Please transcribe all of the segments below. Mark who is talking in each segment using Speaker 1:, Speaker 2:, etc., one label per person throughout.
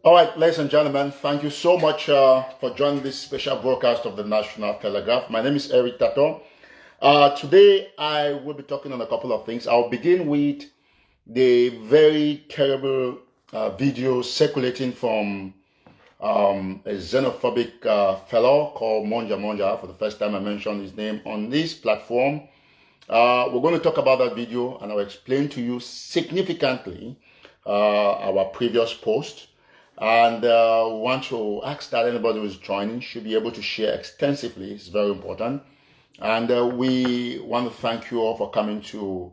Speaker 1: All right, ladies and gentlemen, thank you so much for joining this special broadcast of the National Telegraph. My name is Ayuk Tabe. Today, I will be talking on a couple of things. I'll begin with the very terrible video circulating from a xenophobic fellow called Monja Monja. For the first time, I mentioned his name on this platform. We're going to talk about that video, and I'll explain to you significantly our previous post. And we want to ask that anybody who is joining should be able to share extensively. It's very important. And we want to thank you all for coming to,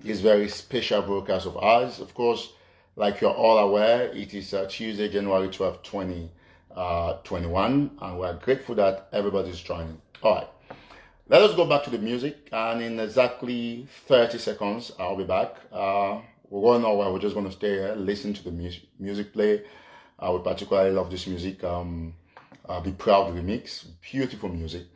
Speaker 1: this very special broadcast of ours. Of course, like you're all aware, it is Tuesday, January 12, 2021. And we're grateful that everybody's joining. All right. Let us go back to the music. And in exactly 30 seconds, I'll be back. We're going nowhere. We're just going to stay here, listen to the music play. We particularly love this music. Be Proud remix, beautiful music.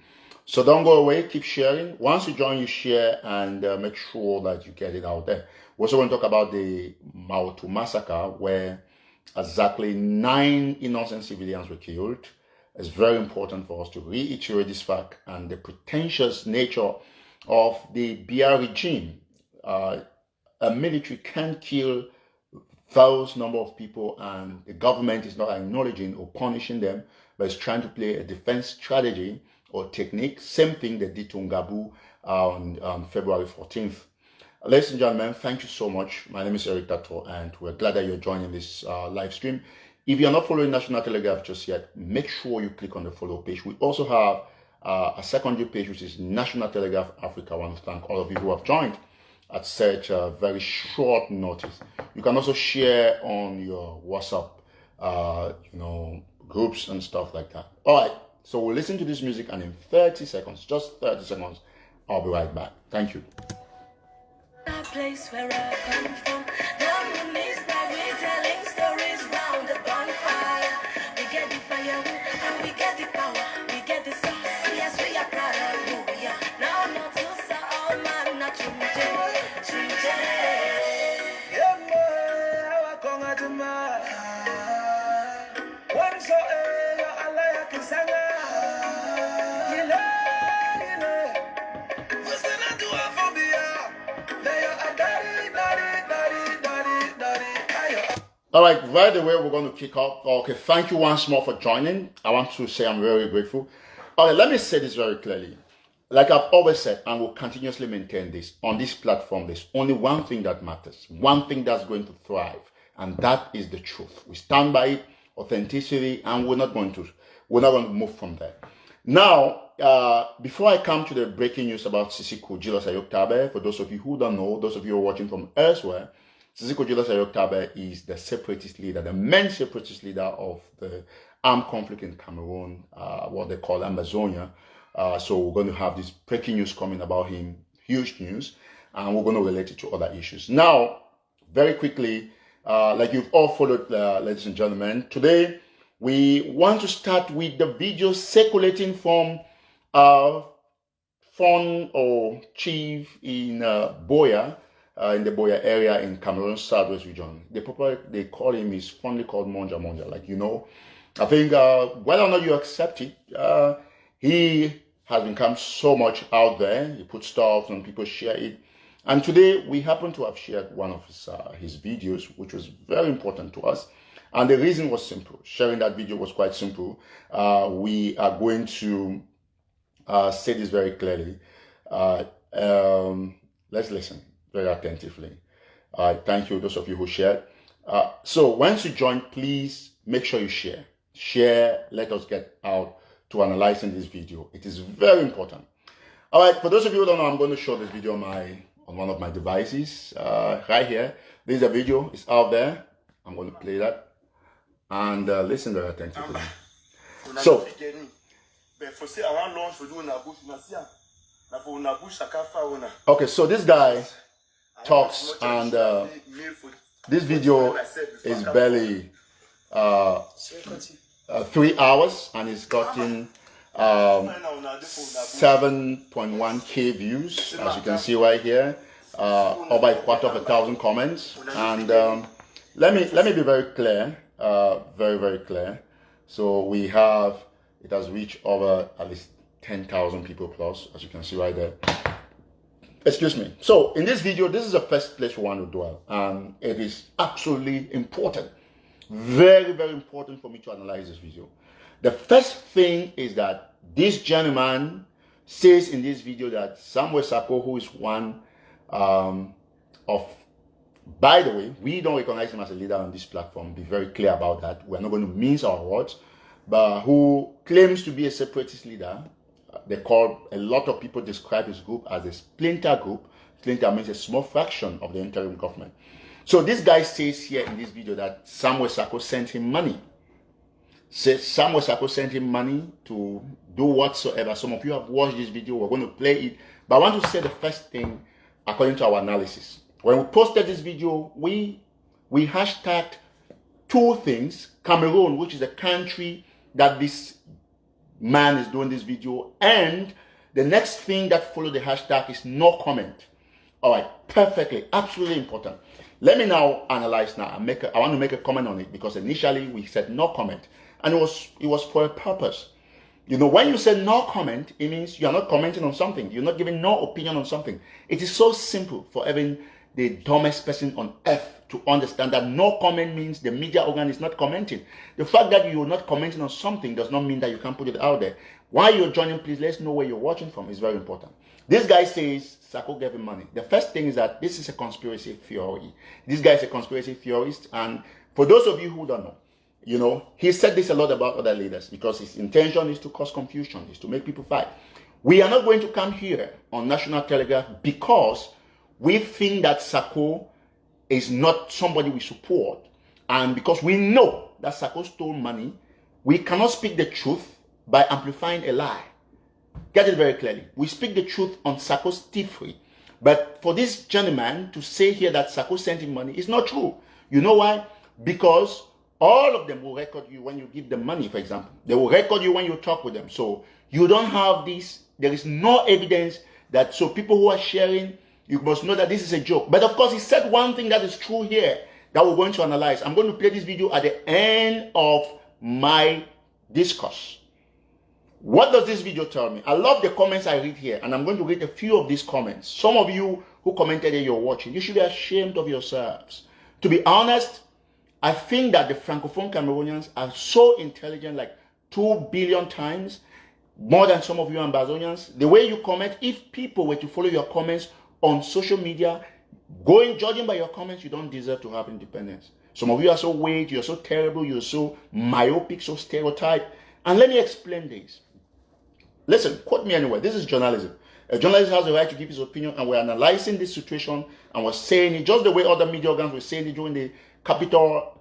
Speaker 1: So don't go away. Keep sharing. Once you join, you share and make sure that you get it out there. We're also going to talk about the Mautu massacre, where exactly 9 innocent civilians were killed. It's very important for us to reiterate this fact and the pretentious nature of the BR regime. A military can kill those number of people, and the government is not acknowledging or punishing them, but is trying to play a defense strategy or technique. Same thing they did to Ngabu on February 14th. Ladies and gentlemen, thank you so much. My name is Ayuk Tabe, and we're glad that you're joining this live stream. If you're not following National Telegraph just yet, make sure you click on the follow page. We also have a secondary page, which is National Telegraph Africa. I want to thank all of you who have joined at such a very short notice. You can also share on your WhatsApp, groups and stuff like that. All right, so we'll listen to this music, and in 30 seconds, just 30 seconds, I'll be right back. Thank you.
Speaker 2: That place where I come from, that we're telling stories round the bonfire. We get the firewood and we get the power, we get the sauce. Yes, we are proud of who we are. Now, not to say all man, not to
Speaker 1: All right, right away, we're going to kick off. Okay, thank you once more for joining. I want to say I'm very grateful. Okay, let me say this very clearly. Like I've always said, and will continuously maintain this, on this platform, there's only one thing that matters, one thing that's going to thrive, and that is the truth. We stand by it, authenticity, and we're not going to move from there. Now, before I come to the breaking news about Sisiku, Julius, Ayuk Tabe, for those of you who don't know, those of you who are watching from elsewhere, Sisiku Julius Ayuk Tabe is the separatist leader, the main separatist leader of the armed conflict in Cameroon, what they call Ambazonian. So we're going to have this breaking news coming about him, huge news, and we're going to relate it to other issues. Now, very quickly, like you've all followed, ladies and gentlemen, today we want to start with the video circulating from Fon or Chief in Boya, in the Boya area in Cameroon Southwest region. They call him, he's fondly called Monja Monja. Like, I think whether or not you accept it, he has become so much out there. He puts stuff and people share it. And today we happen to have shared one of his videos, which was very important to us. And the reason was simple. Sharing that video was quite simple. We are going to say this very clearly. Let's listen very attentively. Thank you, those of you who shared. So once you join, please make sure you share. Share, let us get out to analyzing this video. It is very important. All right, for those of you who don't know, I'm going to show this video on one of my devices right here. This is a video, it's out there. I'm going to play that and listen very attentively. So, okay, so this guy talks, and this video is barely 3 hours, and it's gotten 7.1k views, as you can see right here, over 250,000 comments, and let me be very clear, very very clear. So we have, it has reached over at least 10,000 people plus, as you can see right there. Excuse me. So in this video, this is the first place we want to dwell, and it is absolutely important, very very important for me to analyze this video. The first thing is that this gentleman says in this video that Samuel Sako, who is one of, by the way, we don't recognize him as a leader on this platform. Be very clear about that. We're not going to mince our words. But who claims to be a separatist leader. They call, a lot of people describe his group as a splinter group. Splinter means a small fraction of the interim government. So this guy says here in this video that Samuel Sako sent him money. Says Samuel Sako sent him money to do whatsoever. Some of you have watched this video. We're going to play it. But I want to say the first thing according to our analysis. When we posted this video, we hashtagged two things. Cameroon, which is a country that this man is doing this video, and the next thing that followed the hashtag is no comment. All right, perfectly, absolutely important. Let me now analyze now. I want to make a comment on it, because initially we said no comment, and it was for a purpose. You know, when you say no comment, it means you are not commenting on something. You're not giving no opinion on something. It is so simple for even the dumbest person on earth to understand that no comment means the media organ is not commenting. The fact that you're not commenting on something does not mean that you can't put it out there. While you're joining, please let us know where you're watching from. It's very important. This guy says Sako gave him money. The first thing is that this is a conspiracy theory. This guy is a conspiracy theorist, and for those of you who don't know, you know, he said this a lot about other leaders, because his intention is to cause confusion, is to make people fight. We are not going to come here on National Telegraph because we think that Sako is not somebody we support, and because we know that Sako stole money, we cannot speak the truth by amplifying a lie. Get it very clearly. We speak the truth on Sako's thievery, but for this gentleman to say here that Sako sent him money is not true. You know why? Because all of them will record you when you give them money, for example. They will record you when you talk with them. So you don't have this, there is no evidence that, so people who are sharing, you must know that this is a joke. But of course, he said one thing that is true here that we're going to analyze. I'm going to play this video at the end of my discourse. What does this video tell me? I love the comments I read here, and I'm going to read a few of these comments. Some of you who commented that you're watching, you should be ashamed of yourselves. To be honest, I think that the Francophone Cameroonians are so intelligent, like 2 billion times, more than some of you Ambazonians. The way you comment, if people were to follow your comments on social media, judging by your comments, you don't deserve to have independence. Some of you are so weak, you're so terrible, you're so myopic, so stereotyped. And let me explain this. Listen, quote me anywhere. This is journalism. A journalist has the right to give his opinion, and we're analyzing this situation, and we're saying it just the way other media organs were saying it during the Capitol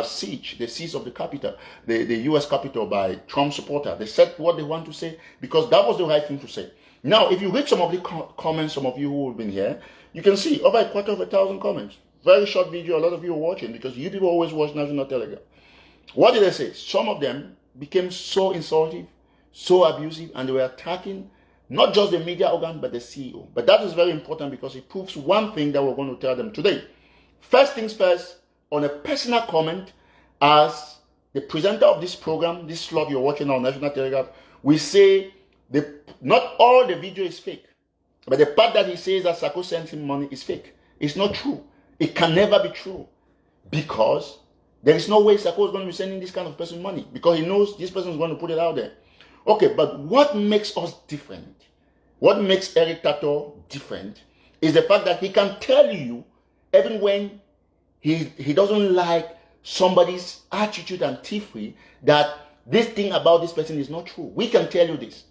Speaker 1: siege, the siege of the Capitol, the U.S. Capitol by Trump supporter. They said what they want to say because that was the right thing to say. Now, if you read some of the comments, some of you who have been here, you can see over 250,000 comments. Very short video. A lot of you are watching because you people always watch National Telegraph. What did they say? Some of them became so insultive, so abusive, and they were attacking not just the media organ, but the CEO. But that is very important because it proves one thing that we're going to tell them today. First things first, on a personal comment, as the presenter of this program, this slot you're watching on National Telegraph, we say not all the video is fake, but the part that he says that Sako sent him money is fake. It's not true. It can never be true, because there is no way Sako is going to be sending this kind of person money, because he knows this person is going to put it out there. Okay, but what makes us different, what makes Ayuk Tabe different, is the fact that he can tell you, even when he doesn't like somebody's attitude and thievery, that this thing about this person is not true. We can tell you this.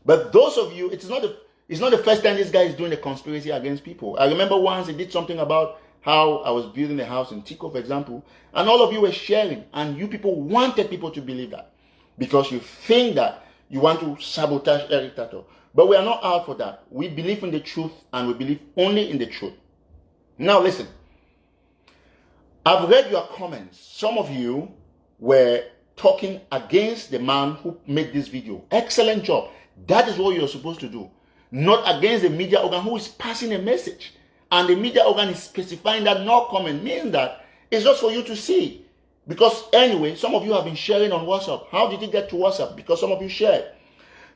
Speaker 1: But those of you, it's not the first time this guy is doing a conspiracy against people. I remember once he did something about how I was building a house in Tico, for example, and all of you were sharing, and you people wanted people to believe that because you think that you want to sabotage Ayuk Tabe. But we are not out for that. We believe in the truth, and we believe only in the truth. Now listen, I've read your comments. Some of you were talking against the man who made this video. Excellent job. That is what you're supposed to do. Not against the media organ who is passing a message. And the media organ is specifying that no comment means that It's just for you to see. Because anyway, some of you have been sharing on WhatsApp. How did it get to WhatsApp? Because some of you shared.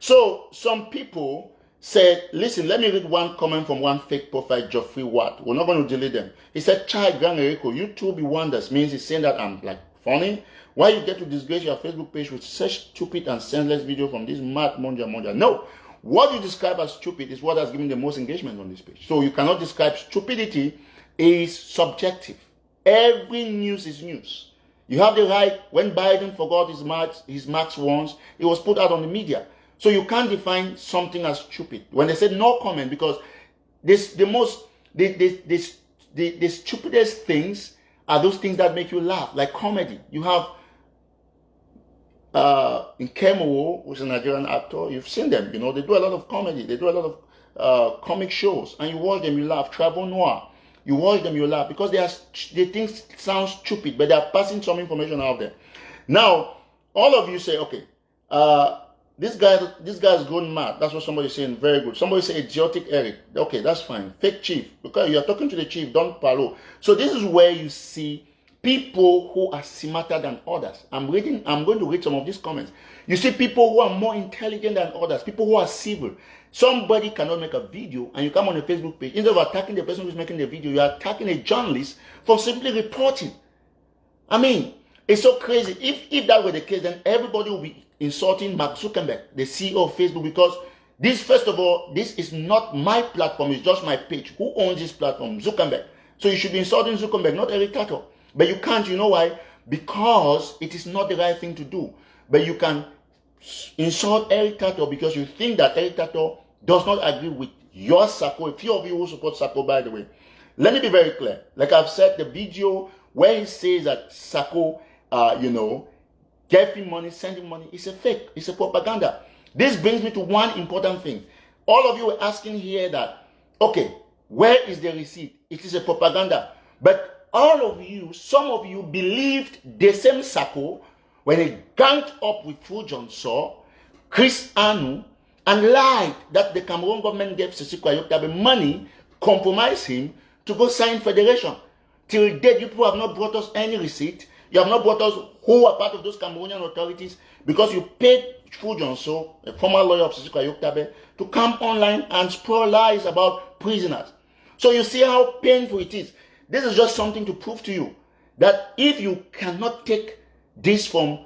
Speaker 1: So some people said, listen, let me read one comment from one fake profile, Geoffrey Watt. We're not going to delete them. He said, Chai Grand Eriko, you too be wonders. Means he's saying that I'm like funny. Why you get to disgrace your Facebook page with such stupid and senseless video from this mad Monja? No. What you describe as stupid is what has given the most engagement on this page. So you cannot describe stupidity. Is subjective. Every news is news. You have the right, when Biden forgot his marks once, it was put out on the media. So you can't define something as stupid. When they said no comment, because the stupidest things are those things that make you laugh, like comedy. You have in Cameroon, who's a Nigerian actor, you've seen them, you know, they do a lot of comedy, they do a lot of comic shows, and you watch them, you laugh. Travel Noir, you watch them, you laugh, because they think sound stupid, but they are passing some information out there. Now, all of you say, okay, this guy's gone mad. That's what somebody's saying. Very good. Somebody say idiotic Eric. Okay, that's fine. Fake chief. Because you're talking to the chief, don't follow. So this is where you see people who are smarter than others. I'm going to read some of these comments. You see people who are more intelligent than others, people who are civil. Somebody cannot make a video and you come on a Facebook page. Instead of attacking the person who's making the video, you're attacking a journalist for simply reporting. I mean, it's so crazy. If that were the case, then everybody will be insulting Mark Zuckerberg, the CEO of Facebook, because this, first of all, this is not my platform, it's just my page. Who owns this platform? Zuckerberg. So you should be insulting Zuckerberg, not Eric Tato. But you can't, you know why? Because it is not the right thing to do. But you can insult Eric Tato because you think that Eric Tato does not agree with your Sako. A few of you who support Sako, by the way. Let me be very clear. Like I've said, the video where he says that Sako, gave him money, sent him money, it's a fake. It's a propaganda. This brings me to one important thing. All of you were asking here that, okay, where is the receipt? It is a propaganda. But all of you, some of you believed the same Sako when he ganged up with Fujon Saw, Chris Anu, and lied that the Cameroon government gave Sisiku Ayuk Tabe money, compromised him to go sign federation. Till date, you people have not brought us any receipt. You have not brought us who are part of those Cameroonian authorities because you paid Fujon Saw, a former lawyer of Sisiku Ayuk Tabe, to come online and spread lies about prisoners. So you see how painful it is. This is just something to prove to you that if you cannot take this from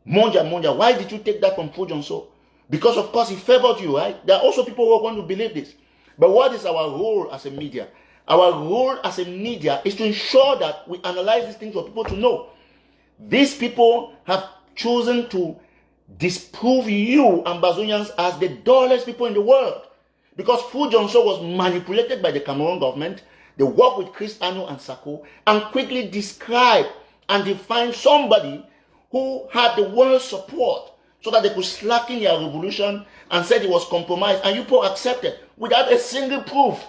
Speaker 1: Monja, why did you take that from Fujon Saw? Because of course he favored you, right? There are also people who are going to believe this. But what is our role as a media? Our role as a media is to ensure that we analyze these things for people to know. These people have chosen to disprove you, Ambazonians, as the dullest people in the world. Because Fujon Saw was manipulated by the Cameroon government. They worked with Chris Anu and Sako and quickly described and defined somebody who had the world's support so that they could slacken their revolution and said it was compromised. And you people accepted without a single proof.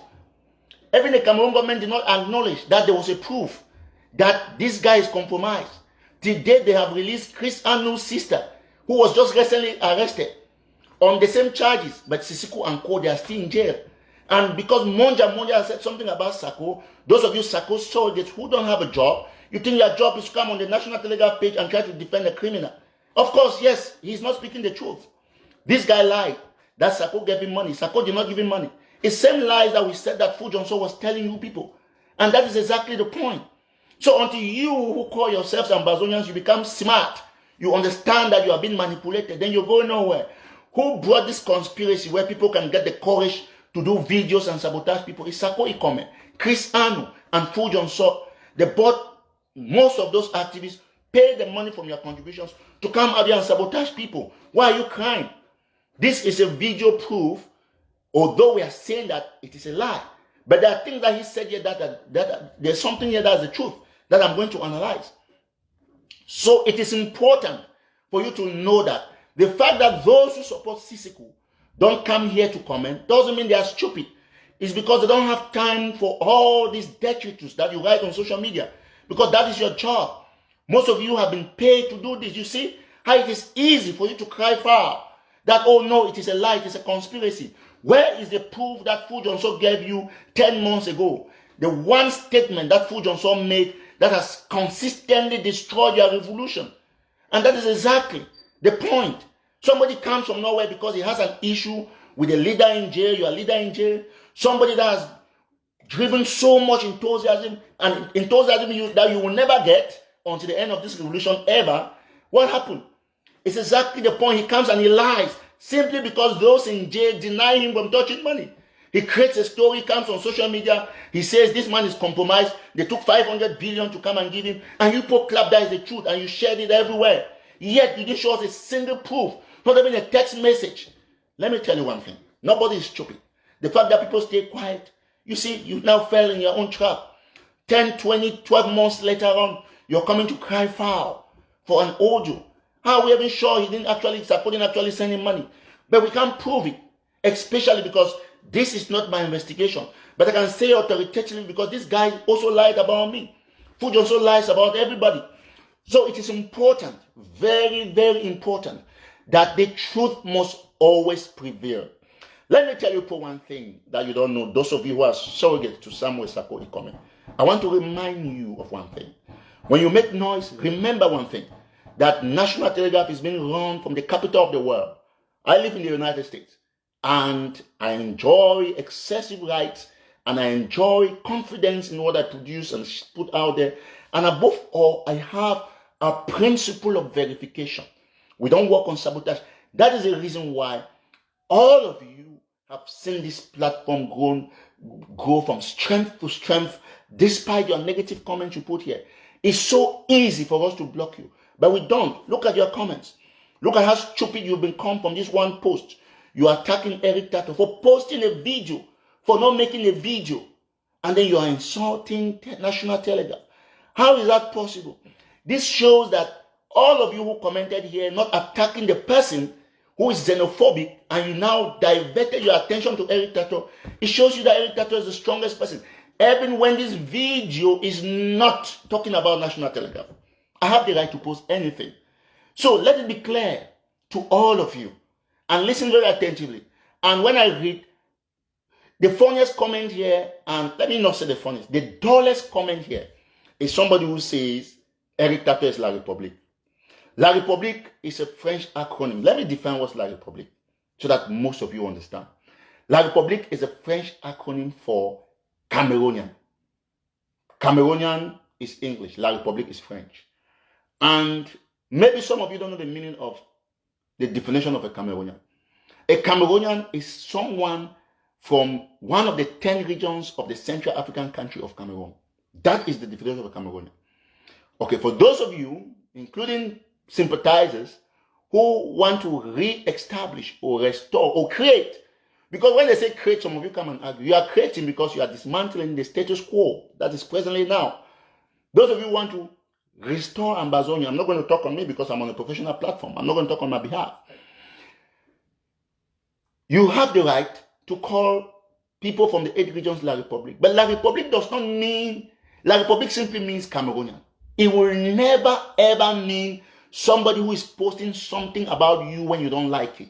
Speaker 1: Even the Cameroon government did not acknowledge that there was a proof that this guy is compromised. Today they have released Chris Anu's sister, who was just recently arrested on the same charges, but Sisiku and Co, they are still in jail. And because Monja said something about Sako, those of you Sako soldiers who don't have a job, you think your job is to come on the National Telegraph page and try to defend a criminal. Of course, yes, he's not speaking the truth. This guy lied that Sako gave him money. Sako did not give him money. It's same lies that we said that Fujon Saw was telling you people. And that is exactly the point. So until you who call yourselves Ambazonians, you become smart, you understand that you are being manipulated, then you go nowhere. Who brought this conspiracy where people can get the courage to do videos and sabotage people? It's Sako Ikome, Chris Anu, and Fujon Saw. They bought most of those activists, pay the money from your contributions to come out here and sabotage people. Why are you crying? This is a video proof, although we are saying that it is a lie. But there are things that he said here that there's something here that is the truth that I'm going to analyze. So it is important for you to know that the fact that those who support Sisiku don't come here to comment doesn't mean they are stupid. It's because they don't have time for all these detritus that you write on social media. Because that is your job. Most of you have been paid to do this. You see how it is easy for you to cry foul that, oh no, it is a lie, it is a conspiracy. Where is the proof that Fujon Saw gave you 10 months ago? The one statement that Fujon Saw made that has consistently destroyed your revolution. And that is exactly the point. Somebody comes from nowhere because he has an issue with a leader in jail, your leader in jail. Somebody that has driven so much enthusiasm and enthusiasm that you will never get until the end of this revolution ever. What happened? It's exactly the point. He comes and he lies simply because those in jail deny him from touching money. He creates a story, comes on social media. He says this man is compromised. They took 500 billion to come and give him. And you put clap that is the truth and you shared it everywhere. Yet you didn't show us a single proof. Not even a text message. Let me tell you one thing. Nobody is stupid. The fact that people stay quiet. You see, you now fell in your own trap. 10, 20, 12 months later on, you're coming to cry foul for an audio. How are we even sure Sako didn't actually send him money? But we can't prove it. Especially because this is not my investigation. But I can say authoritatively because this guy also lied about me. Fuji also lies about everybody. So it is important, very, very important, that the truth must always prevail. Let me tell you for one thing that you don't know, those of you who are surrogates to Samuel Sako Ikome. I want to remind you of one thing. When you make noise, remember one thing, that National Telegraph is being run from the capital of the world. I live in the United States, and I enjoy excessive rights, and I enjoy confidence in what I produce and put out there. And above all, I have a principle of verification. We don't work on sabotage. That is the reason why all of you have seen this platform grow from strength to strength, despite your negative comments you put here. It's so easy for us to block you, but we don't. Look at your comments. Look at how stupid you've become from this one post. You are attacking Ayuk Tabe for posting a video, for not making a video, and then you are insulting National Telegraph. How is that possible? This shows that all of you who commented here not attacking the person who is xenophobic, and you now diverted your attention to Ayuk Tabe. It shows you that Ayuk Tabe is the strongest person. Even when this video is not talking about National Telegraph, I have the right to post anything. So let it be clear to all of you, and listen very attentively. And when I read the funniest comment here, and let me not say the funniest, the dullest comment here is somebody who says Ayuk Tabe is La République. La République is a French acronym. Let me define what's La République so that most of you understand. La République is a French acronym for Cameroonian. Cameroonian is English. La République is French. And maybe some of you don't know the meaning of the definition of a Cameroonian. A Cameroonian is someone from one of the 10 regions of the Central African country of Cameroon. That is the definition of a Cameroonian. Okay, for those of you, including sympathizers, who want to re-establish or restore or create, because when they say create, some of you come and argue, you are creating because you are dismantling the status quo that is presently now. Those of you who want to restore Ambazonian, I'm not going to talk on me because I'm on a professional platform. I'm not going to talk on my behalf. You have the right to call people from the 8 regions La République. But La République does not mean, La République simply means Cameroonian. It will never ever mean somebody who is posting something about you when you don't like it.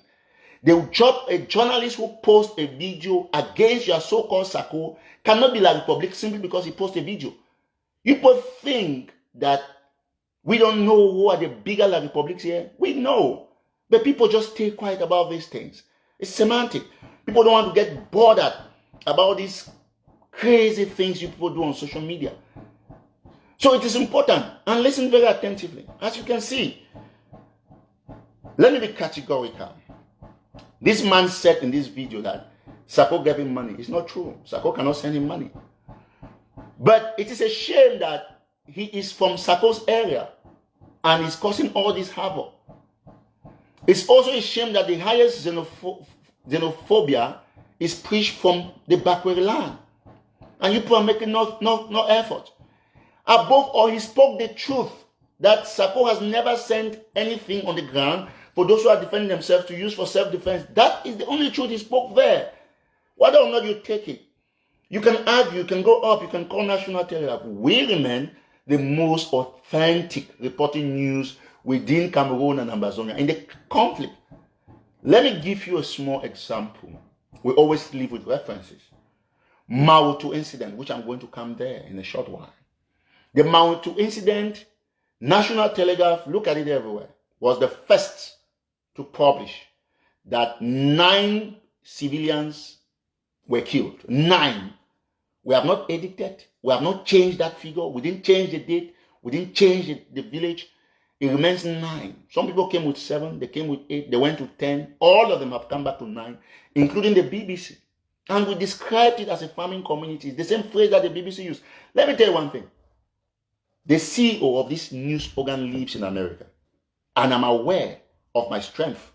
Speaker 1: A journalist who posts a video against your so-called Sako cannot be La République simply because he posts a video. People think that we don't know who are the bigger La Républiques here. We know. But people just stay quiet about these things. It's semantic. People don't want to get bothered about these crazy things you people do on social media. So it is important, and listen very attentively. As you can see, let me be categorical. This man said in this video that Sako gave him money. It's not true. Sako cannot send him money. But it is a shame that he is from Sako's area and is causing all this havoc. It's also a shame that the highest xenophobia is preached from the backward land. And you people are making no effort. Above all, he spoke the truth that Sako has never sent anything on the ground for those who are defending themselves to use for self-defense. That is the only truth he spoke there. Whether or not you take it, you can argue, you can go up, you can call National Telegraph. We remain the most authentic reporting news within Cameroon and Ambazonian in the conflict. Let me give you a small example. We always live with references. Mautu incident, which I'm going to come there in a short while. The Mautu incident, National Telegraph, look at it everywhere, was the first to publish that 9 civilians were killed. 9. We have not edited. We have not changed that figure. We didn't change the date. We didn't change the village. It remains 9. Some people came with 7. They came with 8. They went to 10. All of them have come back to 9, including the BBC. And we described it as a farming community. It's the same phrase that the BBC used. Let me tell you one thing. The CEO of this news organ lives in America. And I'm aware of my strength.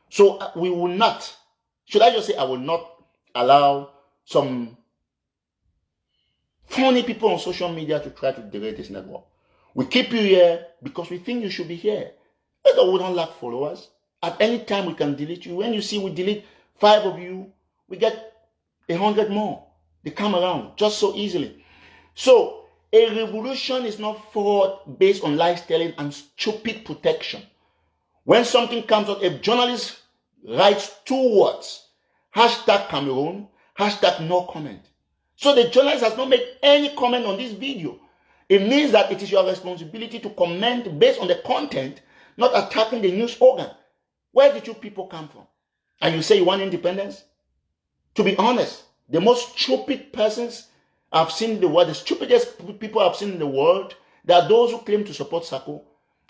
Speaker 1: So we will not, should I just say, I will not allow some funny people on social media to try to derail this network. We keep you here because we think you should be here. We don't lack followers. At any time we can delete you. When you see we delete 5 of you, we get 100 more. They come around just so easily. So a revolution is not fought based on lies telling and stupid protection. When something comes out, a journalist writes 2 words, #Cameroon, #no comment. So the journalist has not made any comment on this video. It means that it is your responsibility to comment based on the content, not attacking the news organ. Where did you people come from? And you say you want independence? To be honest, the most stupid persons I've seen in the world, the stupidest people I've seen in the world, they are those who claim to support Sako.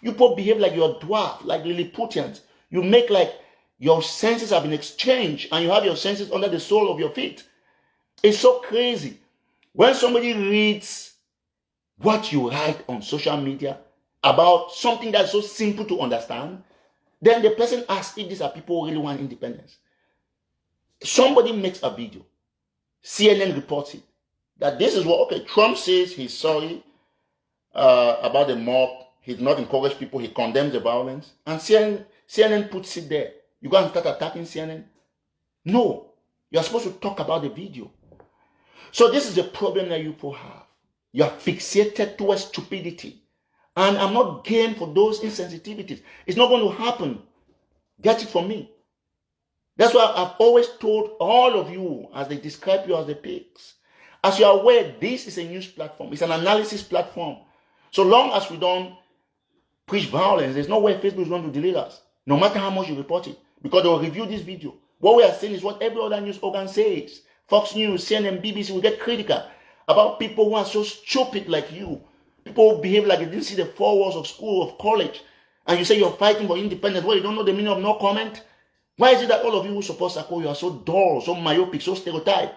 Speaker 1: You people behave like you're dwarf, like Lilliputians. You make like your senses have been exchanged and you have your senses under the sole of your feet. It's so crazy. When somebody reads what you write on social media about something that's so simple to understand, then the person asks if these are people who really want independence. Somebody makes a video. CNN reports it. That this is what, okay, Trump says he's sorry about the mob. He did not encourage people. He condemns the violence. And CNN puts it there. You go and start attacking CNN? No. You're supposed to talk about the video. So this is the problem that you people have. You are fixated towards stupidity. And I'm not game for those insensitivities. It's not going to happen. Get it from me. That's why I've always told all of you, as they describe you as the pigs, as you are aware, this is a news platform. It's an analysis platform. So long as we don't preach violence, there's no way Facebook is going to delete us, no matter how much you report it, because they'll review this video. What we are saying is what every other news organ says. Fox News, CNN, BBC will get critical about people who are so stupid like you. People who behave like they didn't see the 4 walls of school, of college, and you say you're fighting for independence. Well, you don't know the meaning of no comment? Why is it that all of you who support Sako, you are so dull, so myopic, so stereotyped?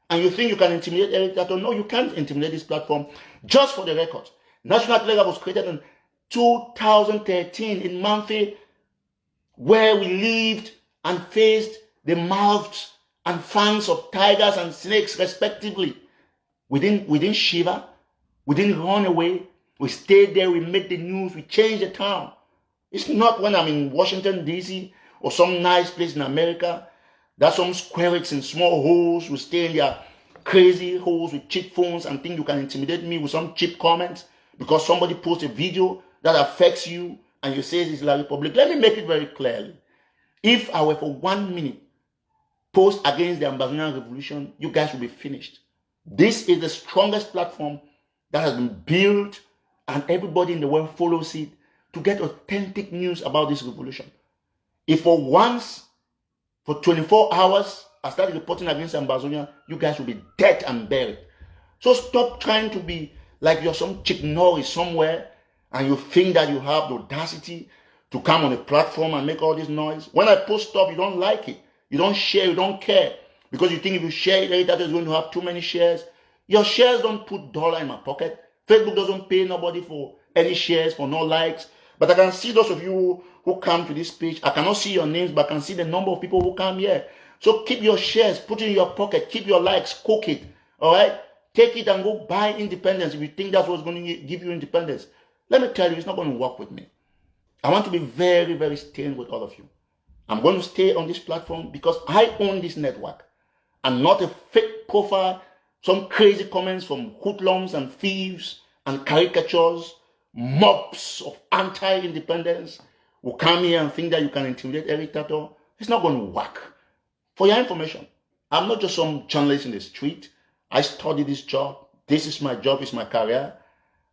Speaker 1: And you think you can intimidate Eric Tato? No, you can't intimidate this platform. Just for the record, National Telegraph was created in 2013 in Manfi, where we lived and faced the mouths and fangs of tigers and snakes, respectively. We didn't shiver. We didn't run away. We stayed there. We made the news. We changed the town. It's not when I'm in Washington, D.C., or some nice place in America that some squirrels in small holes will stay in their crazy holes with cheap phones and think you can intimidate me with some cheap comments because somebody posts a video that affects you and you say it's Larry Public. Let me make it very clearly. If I were for 1 minute post against the Ambazonian revolution, you guys will be finished. This is the strongest platform that has been built and everybody in the world follows it to get authentic news about this revolution. If for once, for 24 hours, I started reporting against Ambazonian, you guys will be dead and buried. So stop trying to be like you're some Chick Norris somewhere and you think that you have the audacity to come on a platform and make all this noise. When I post stuff, you don't like it. You don't share, you don't care. Because you think if you share it, that is going to have too many shares. Your shares don't put dollar in my pocket. Facebook doesn't pay nobody for any shares, for no likes. But I can see those of you who come to this page. I cannot see your names, but I can see the number of people who come here. So keep your shares, put it in your pocket, keep your likes, cook it. All right? Take it and go buy independence if you think that's what's going to give you independence. Let me tell you, it's not going to work with me. I want to be very, very stern with all of you. I'm going to stay on this platform because I own this network and not a fake profile, some crazy comments from hoodlums and thieves and caricatures, mobs of anti-independence will come here and think that you can intimidate Eric Tato. It's not going to work. For your information, I'm not just some journalist in the street. I study this job. This is my job. It's my career.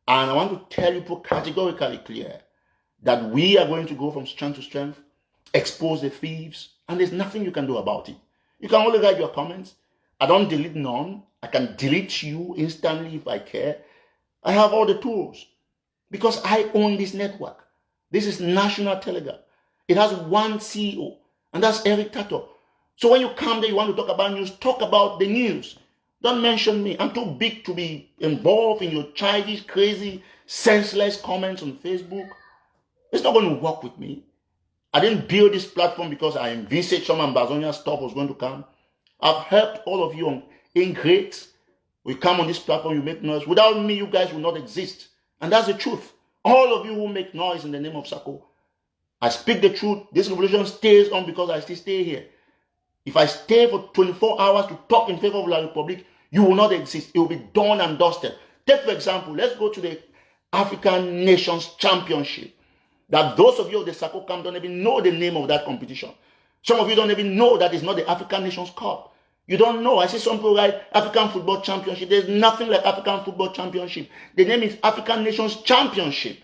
Speaker 1: And I want to tell you categorically clear that we are going to go from strength to strength, expose the thieves, and there's nothing you can do about it. You can only write your comments. I don't delete none. I can delete you instantly if I care. I have all the tools because I own this network. This is National Telegraph. It has one CEO, and that's Ayuk Tabe. So when you come there, you want to talk about news, talk about the news. Don't mention me. I'm too big to be involved in your childish, crazy, senseless comments on Facebook. It's not going to work with me. I didn't build this platform because I envisaged some Ambazonian stuff was going to come. I've helped all of you on ingrates. We come on this platform, you make noise. Without me, you guys will not exist. And that's the truth. All of you who make noise in the name of Sako, I speak the truth. This revolution stays on because I still stay here. If I stay for 24 hours to talk in favor of La Republic, you will not exist. It will be done and dusted. Take, for example, let's go to the African Nations Championship. That those of you of the Sako camp don't even know the name of that competition. Some of you don't even know that it's not the African Nations Cup. You don't know. I see some people write African Football Championship. There's nothing like African Football Championship. The name is African Nations Championship.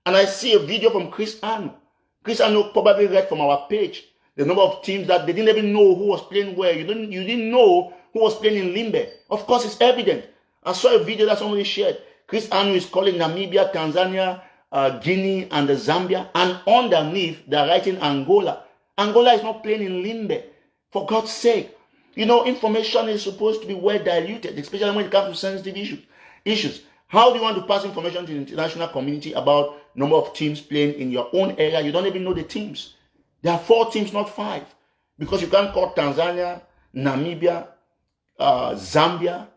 Speaker 1: And I see a video from Chris Anu. Chris Anu probably read from our page the number of teams that they didn't even know who was playing where. You didn't know who was playing in Limbe. Of course, it's evident. I saw a video that somebody shared. Chris Anu is calling Namibia, Tanzania, Guinea, and Zambia. And underneath, they're writing Angola. Angola is not playing in Limbe. For God's sake. You know, information is supposed to be well diluted, especially when it comes to sensitive issues. How do you want to pass information to the international community about number of teams playing in your own area? You don't even know the teams. There are 4 teams, not 5. Because you can't call Tanzania, Namibia, Zambia,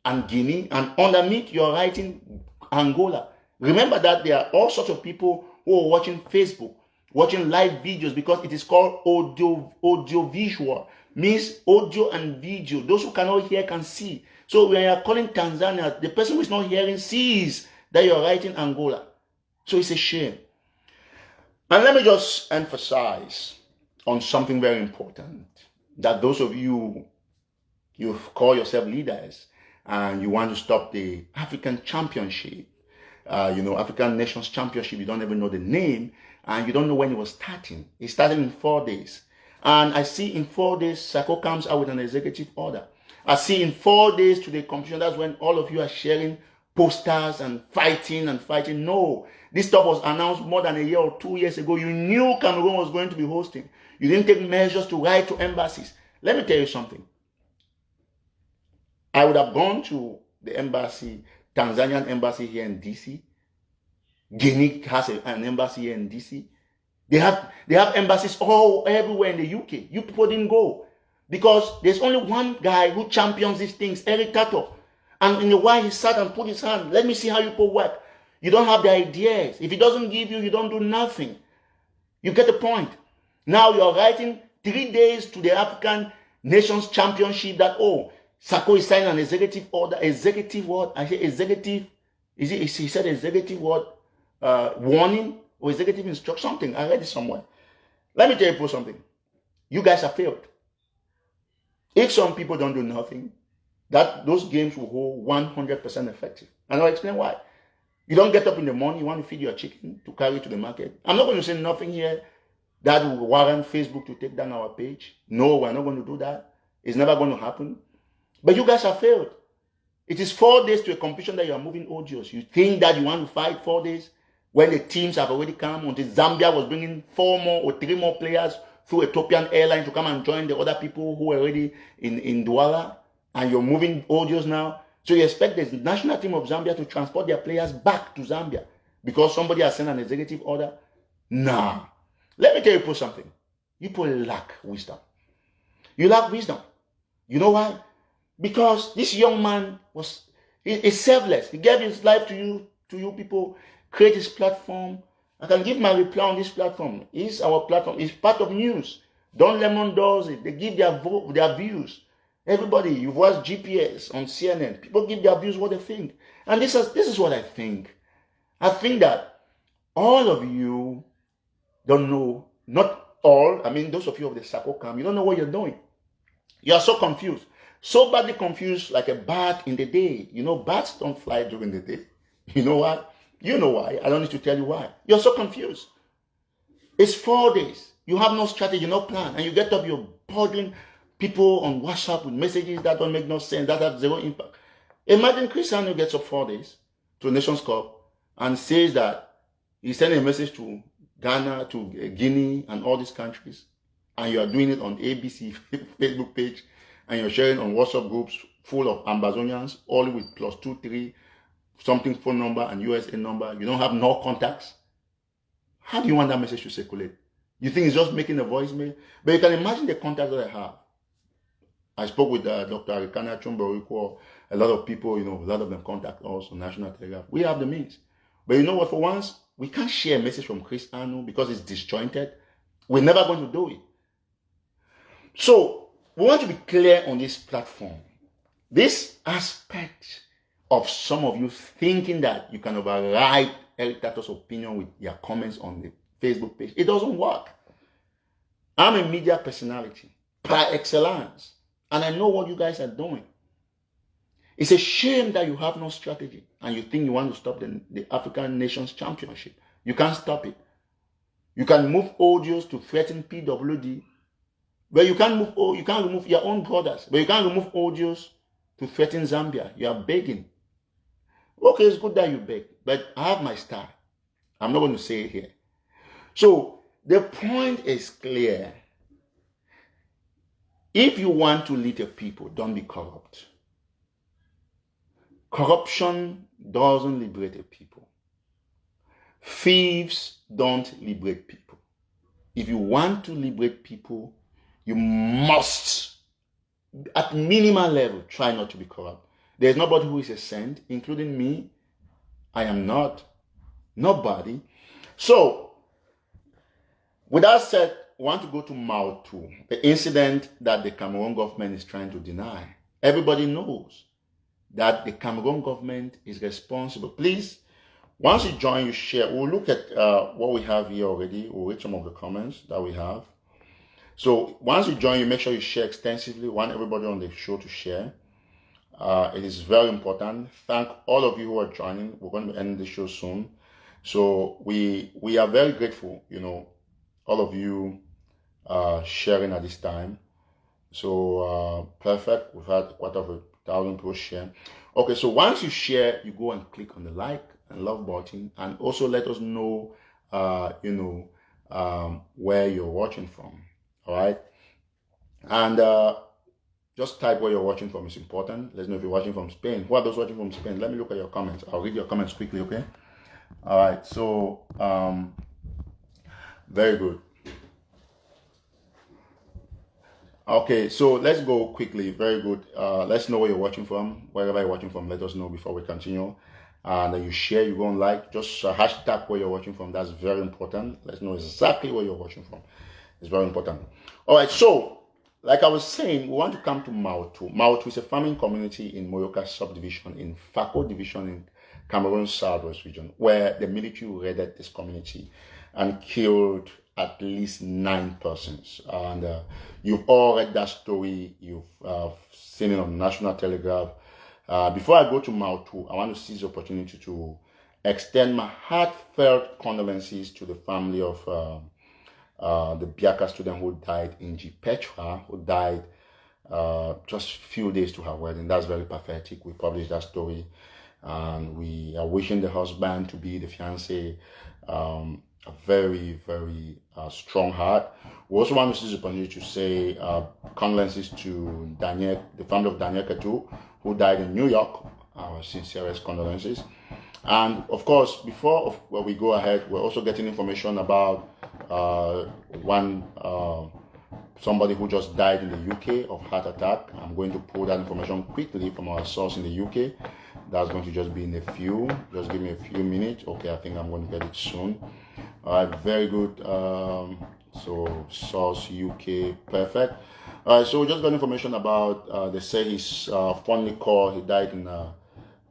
Speaker 1: and Guinea. And underneath, you're writing Angola. Remember that there are all sorts of people who are watching Facebook, watching live videos, because it is called audio-visual. Means audio and video. Those who cannot hear can see. So when you are calling Tanzania, the person who is not hearing sees that you are writing Angola. So it's a shame. And let me just emphasize on something very important. That those of you call yourself leaders and you want to stop the African Championship, African Nations Championship, you don't even know the name and you don't know when it was starting. It started in 4 days. And I see in 4 days, Sako comes out with an executive order. I see in 4 days to the competition, that's when all of you are sharing posters and fighting. No, this stuff was announced more than a year or 2 years ago. You knew Cameroon was going to be hosting. You didn't take measures to write to embassies. Let me tell you something. I would have gone to the embassy, Tanzanian embassy here in DC. Guinea has an embassy here in DC. They have embassies everywhere in the UK. You people didn't go. Because there's only one guy who champions these things, Ayuk Tabe. And in the while he sat and put his hand, let me see how you people work. You don't have the ideas. If he doesn't give you, you don't do nothing. You get the point. Now you're writing 3 days to the African Nations Championship that, Sako is signing an executive order. Executive what? I say executive. He said executive what? Warning or executive instruction. Something. I read it somewhere. Let me tell you something. You guys have failed. If some people don't do nothing, those games will hold 100% effective. And I'll explain why. You don't get up in the morning, you want to feed your chicken to carry to the market. I'm not going to say nothing here that will warrant Facebook to take down our page. No, we're not going to do that. It's never going to happen. But you guys have failed. It is 4 days to a competition that you are moving audios. You think that you want to fight 4 days when the teams have already come until Zambia was bringing 4 more or 3 more players through Ethiopian Airlines to come and join the other people who were already in Douala, and you're moving audios now. So you expect the national team of Zambia to transport their players back to Zambia because somebody has sent an executive order? Nah. Let me tell you something. You people lack wisdom. You lack wisdom. You know why? Because this young man is selfless. He gave his life to you people, create his platform. I can give my reply on this platform. It's our platform. It's part of news. Don Lemon does it. They give their views. Everybody, you've watched GPS on CNN. People give their views what they think. And this is what I think. I think that all of you don't know, not all, I mean those of you of the Sako camp, you don't know what you're doing. You are so confused. So badly confused like a bat in the day. You know, bats don't fly during the day. You know what? You know why. I don't need to tell you why. You're so confused. It's 4 days. You have no strategy, no plan, and you get up, you're bothering people on WhatsApp with messages that don't make no sense, that have zero impact. Imagine Cristiano gets up 4 days to a Nations Cup and says that he's sending a message to Ghana, to Guinea, and all these countries, and you are doing it on ABC Facebook page, and you're sharing on WhatsApp groups full of Ambazonians, all with +23 something phone number and USA number. You don't have no contacts. How do you want that message to circulate? You think it's just making a voicemail? But you can imagine the contacts that I have. I spoke with Dr. Arikana Chumboriko, a lot of people, a lot of them contact us on National Telegraph. We have the means. But you know what, for once, we can't share a message from Cristiano because it's disjointed. We're never going to do it. So, we want to be clear on this platform. This aspect of some of you thinking that you can override Eric Tato's opinion with your comments on the Facebook page, it doesn't work. I'm a media personality par excellence, and I know what you guys are doing. It's a shame that you have no strategy and you think you want to stop the African Nations Championship. You can't stop it. You can move audios to threaten PWD, but you can't remove your own brothers, but you can't remove audios to threaten Zambia. You are begging. Okay, it's good that you beg, but I have my style. I'm not going to say it here. So the point is clear. If you want to lead a people, don't be corrupt. Corruption doesn't liberate a people. Thieves don't liberate people. If you want to liberate people, you must, at minimal level, try not to be corrupt. There's nobody who is a saint, including me. I am not. Nobody. So, with that said, I want to go to Mautu, the incident that the Cameroon government is trying to deny. Everybody knows that the Cameroon government is responsible. Please, once you join, you share. We'll look at what we have here already. We'll read some of the comments that we have. So once you join, you make sure you share extensively. Want everybody on the show to share. It is very important. Thank all of you who are joining. We're going to end the show soon. So we are very grateful, all of you sharing at this time. So perfect. We've had quite over 1,000 people share. Okay, so once you share, you go and click on the like and love button, and also let us know, where you're watching from. All right, and just type where you're watching from is important. Let's know if you're watching from Spain. Who are those watching from Spain? Let me look at your comments. I'll read your comments quickly. Okay. All right. So very good. Okay, so let's go quickly. Very good. Let's know where you're watching from. Wherever you're watching from, let us know before we continue. And then you share, you go and like. Just hashtag where you're watching from. That's very important. Let's know exactly where you're watching from. It's very important. All right, so like I was saying, we want to come to Mautu. Mautu is a farming community in Moyoka subdivision in Fako division in Cameroon Southwest region, where the military raided this community and killed at least 9 persons. And you've all read that story. You've seen it on National Telegraph. Before I go to Mautu, I want to seize the opportunity to extend my heartfelt condolences to the family of the Biaka student who died in Petra, who died just a few days to her wedding. That's very pathetic. We published that story, and we are wishing the husband to be the fiancé a very, very strong heart. We also want to seize the opportunity to say condolences to Daniel, the family of Daniel Ketu, who died in New York. Our sincerest condolences. And of course, before we go ahead, we're also getting information about somebody who just died in the UK of heart attack. I'm going to pull that information quickly from our source in the UK. That's going to just be in a few. Just give me a few minutes. Okay, I think I'm going to get it soon. All right, very good. So source UK, perfect. All right, so we just got information about. They say he's fondly called. He died in the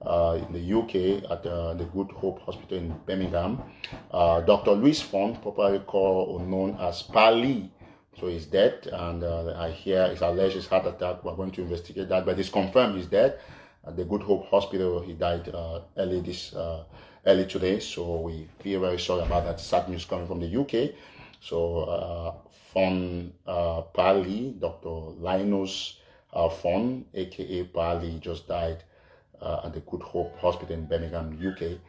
Speaker 1: UK at the Good Hope Hospital in Birmingham. Dr. Louis Font, popularly called or known as Pali, so he's dead, and I hear it's alleged his heart attack. We're going to investigate that, but it's confirmed he's dead. at the Good Hope Hospital. He died early today, so we feel very sorry about that. Sad news coming from the UK. So Fon Pali, Dr. Linus Fon, aka Pali, just died at the Good Hope Hospital in Birmingham, UK.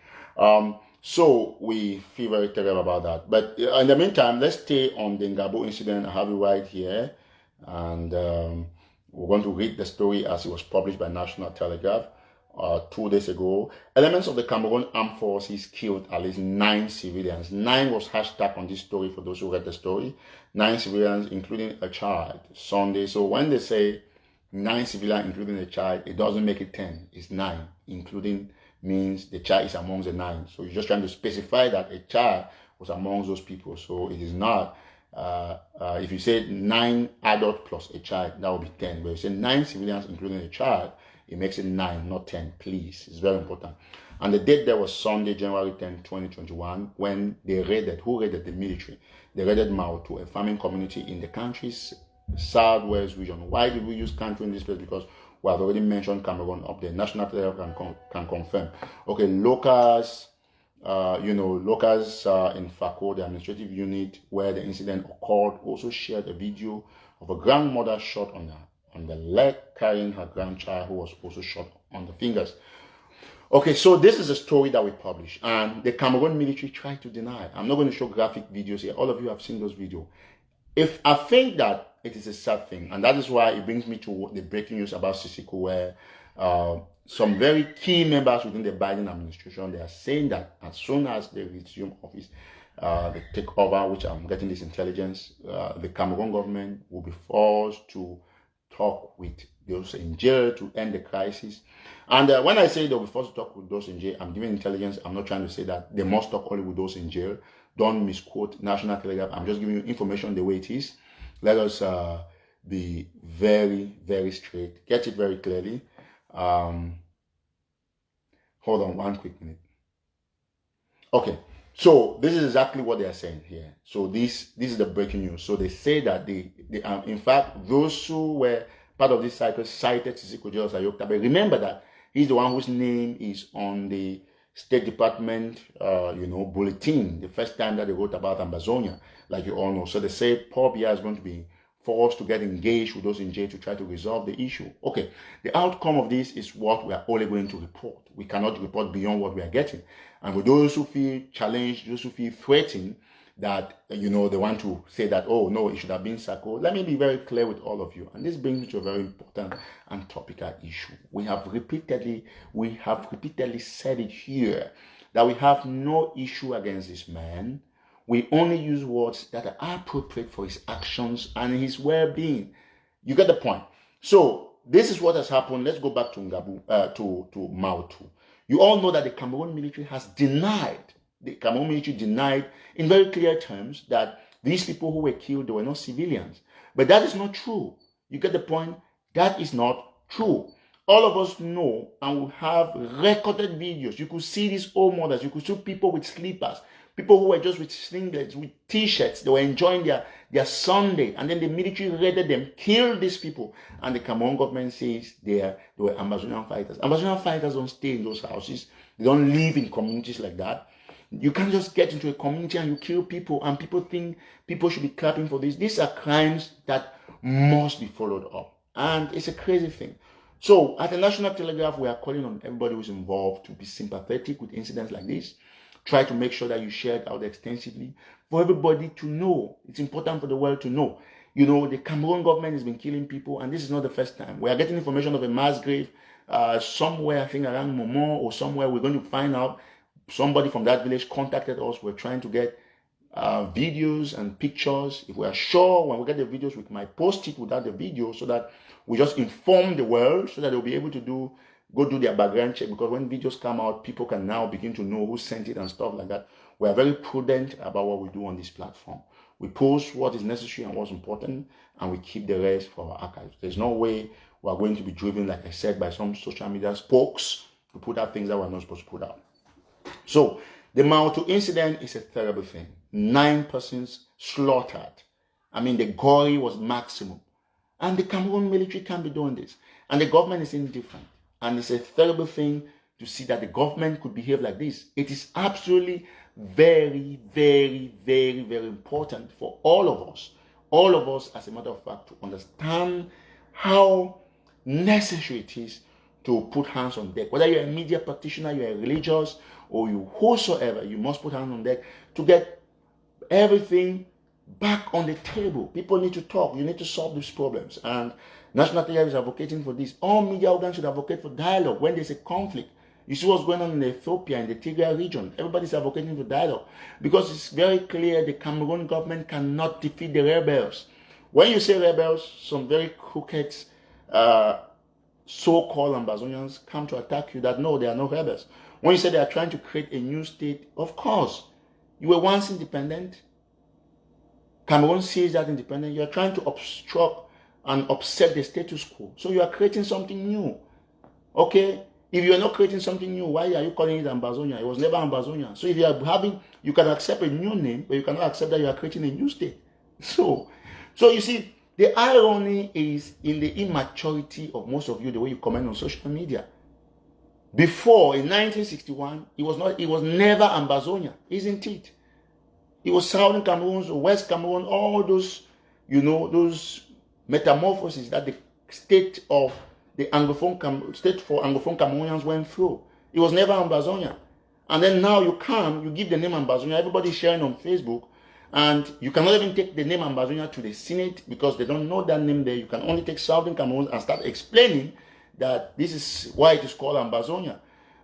Speaker 1: So we feel very terrible about that. But in the meantime, let's stay on the Ngabo incident. I have it right here. And we're going to read the story as it was published by National Telegraph 2 days ago. Elements of the Cameroon Armed Forces killed at least 9 civilians. 9 was hashtag on this story for those who read the story. 9 civilians, including a child, Sunday. So when they say 9 civilians, including a child, it doesn't make it 10. It's 9, including means the child is amongst the 9. So you're just trying to specify that a child was amongst those people. So it is not. If you say 9 adults plus a child, that would be 10. But if you say 9 civilians, including a child, it makes it 9, not 10. Please, it's very important. And the date there was Sunday, January 10, 2021, when they raided. Who raided? The military. They raided Mautu, a farming community in the country's southwest region. Why did we use country in this place? Because we have already mentioned Cameroon up there. National Telegraph can confirm. Okay, locals, locals in Fako, the administrative unit where the incident occurred, also shared a video of a grandmother shot on the leg, carrying her grandchild who was also shot on the fingers. Okay, so this is a story that we published, and the Cameroon military tried to deny. I'm not going to show graphic videos here. All of you have seen those videos. If I think that it is a sad thing, and that is why it brings me to the breaking news about Sisiku, where some very key members within the Biden administration, they are saying that as soon as they resume office, they take over, which I'm getting this intelligence, the Cameroon government will be forced to talk with those in jail to end the crisis. And when I say they'll be forced to talk with those in jail, I'm giving intelligence. I'm not trying to say that they must talk only with those in jail. Don't misquote National Telegraph. I'm just giving you information the way it is. Let us be very, very straight. Get it very clearly. Hold on one quick minute. Okay. So this is exactly what they are saying here. So this is the breaking news. So they say that they in fact, those who were part of this cycle cited Sisiku Julius Ayuk Tabe. Remember that he's the one whose name is on the State Department, bulletin. The first time that they wrote about Ambazonian, like you all know. So they say Paul Biya is going to be forced to get engaged with those in jail to try to resolve the issue. Okay, the outcome of this is what we are only going to report. We cannot report beyond what we are getting. And with those who feel challenged, those who feel threatened, that, they want to say that, oh, no, it should have been Sako. Let me be very clear with all of you. And this brings me to a very important and topical issue. We have repeatedly said it here that we have no issue against this man. We only use words that are appropriate for his actions and his well-being. You get the point. So this is what has happened. Let's go back to to Mautu. You all know that the Cameroon military has denied. The Cameroon military denied in very clear terms that these people who were killed, they were not civilians. But that is not true. You get the point? That is not true. All of us know, and we have recorded videos. You could see these old mothers. You could see people with slippers. People who were just with singlets, with t-shirts. They were enjoying their Sunday. And then the military raided them, killed these people. And the Cameroon government says they were Ambazonian fighters. Ambazonian fighters don't stay in those houses. They don't live in communities like that. You can't just get into a community and you kill people and people think people should be clapping for this. These are crimes that must be followed up. And it's a crazy thing. So at the National Telegraph, we are calling on everybody who's involved to be sympathetic with incidents like this. Try to make sure that you share it out extensively for everybody to know. It's important for the world to know. The Cameroon government has been killing people, and this is not the first time. We are getting information of a mass grave somewhere, I think around Momo or somewhere. We're going to find out. Somebody from that village contacted us. We're trying to get videos and pictures. If we are sure, when we get the videos, we might post it without the video so that we just inform the world so that they'll be able to go do their background check. Because when videos come out, people can now begin to know who sent it and stuff like that. We are very prudent about what we do on this platform. We post what is necessary and what's important, and we keep the rest for our archives. There's no way we are going to be driven, like I said, by some social media spokes to put out things that we're not supposed to put out. So, the Mautu incident is a terrible thing. 9 persons slaughtered. I mean, the glory was maximum. And the Cameroon military can't be doing this. And the government is indifferent. And it's a terrible thing to see that the government could behave like this. It is absolutely very, very, very, very important for all of us, as a matter of fact, to understand how necessary it is to put hands on deck. Whether you're a media practitioner, you're a religious, or you whosoever, you must put hands on deck to get everything back on the table. People need to talk. You need to solve these problems. And National Media is advocating for this. All media organs should advocate for dialogue when there's a conflict. You see what's going on in Ethiopia, in the Tigray region. Everybody's advocating for dialogue because it's very clear the Cameroon government cannot defeat the rebels. When you say rebels, some very crooked so-called Ambazonians come to attack you that no, they are not rebels. When you say they are trying to create a new state, of course, you were once independent. Cameroon sees that independent. You are trying to obstruct and upset the status quo. So you are creating something new. Okay? If you are not creating something new, why are you calling it Ambazonia? It was never Ambazonia. So if you are you can accept a new name, but you cannot accept that you are creating a new state. So you see, the irony is in the immaturity of most of you, the way you comment on social media. Before, in 1961, it was never Ambazonia, isn't it? It was Southern Cameroon, West Cameroon, all those, those metamorphoses that the state for Anglophone Cameroonians went through. It was never Ambazonia. And then now you give the name Ambazonia, everybody's sharing on Facebook, and you cannot even take the name Ambazonia to the Senate because they don't know that name there. You can only take Southern Cameroon and start explaining that this is why it is called Ambazonia.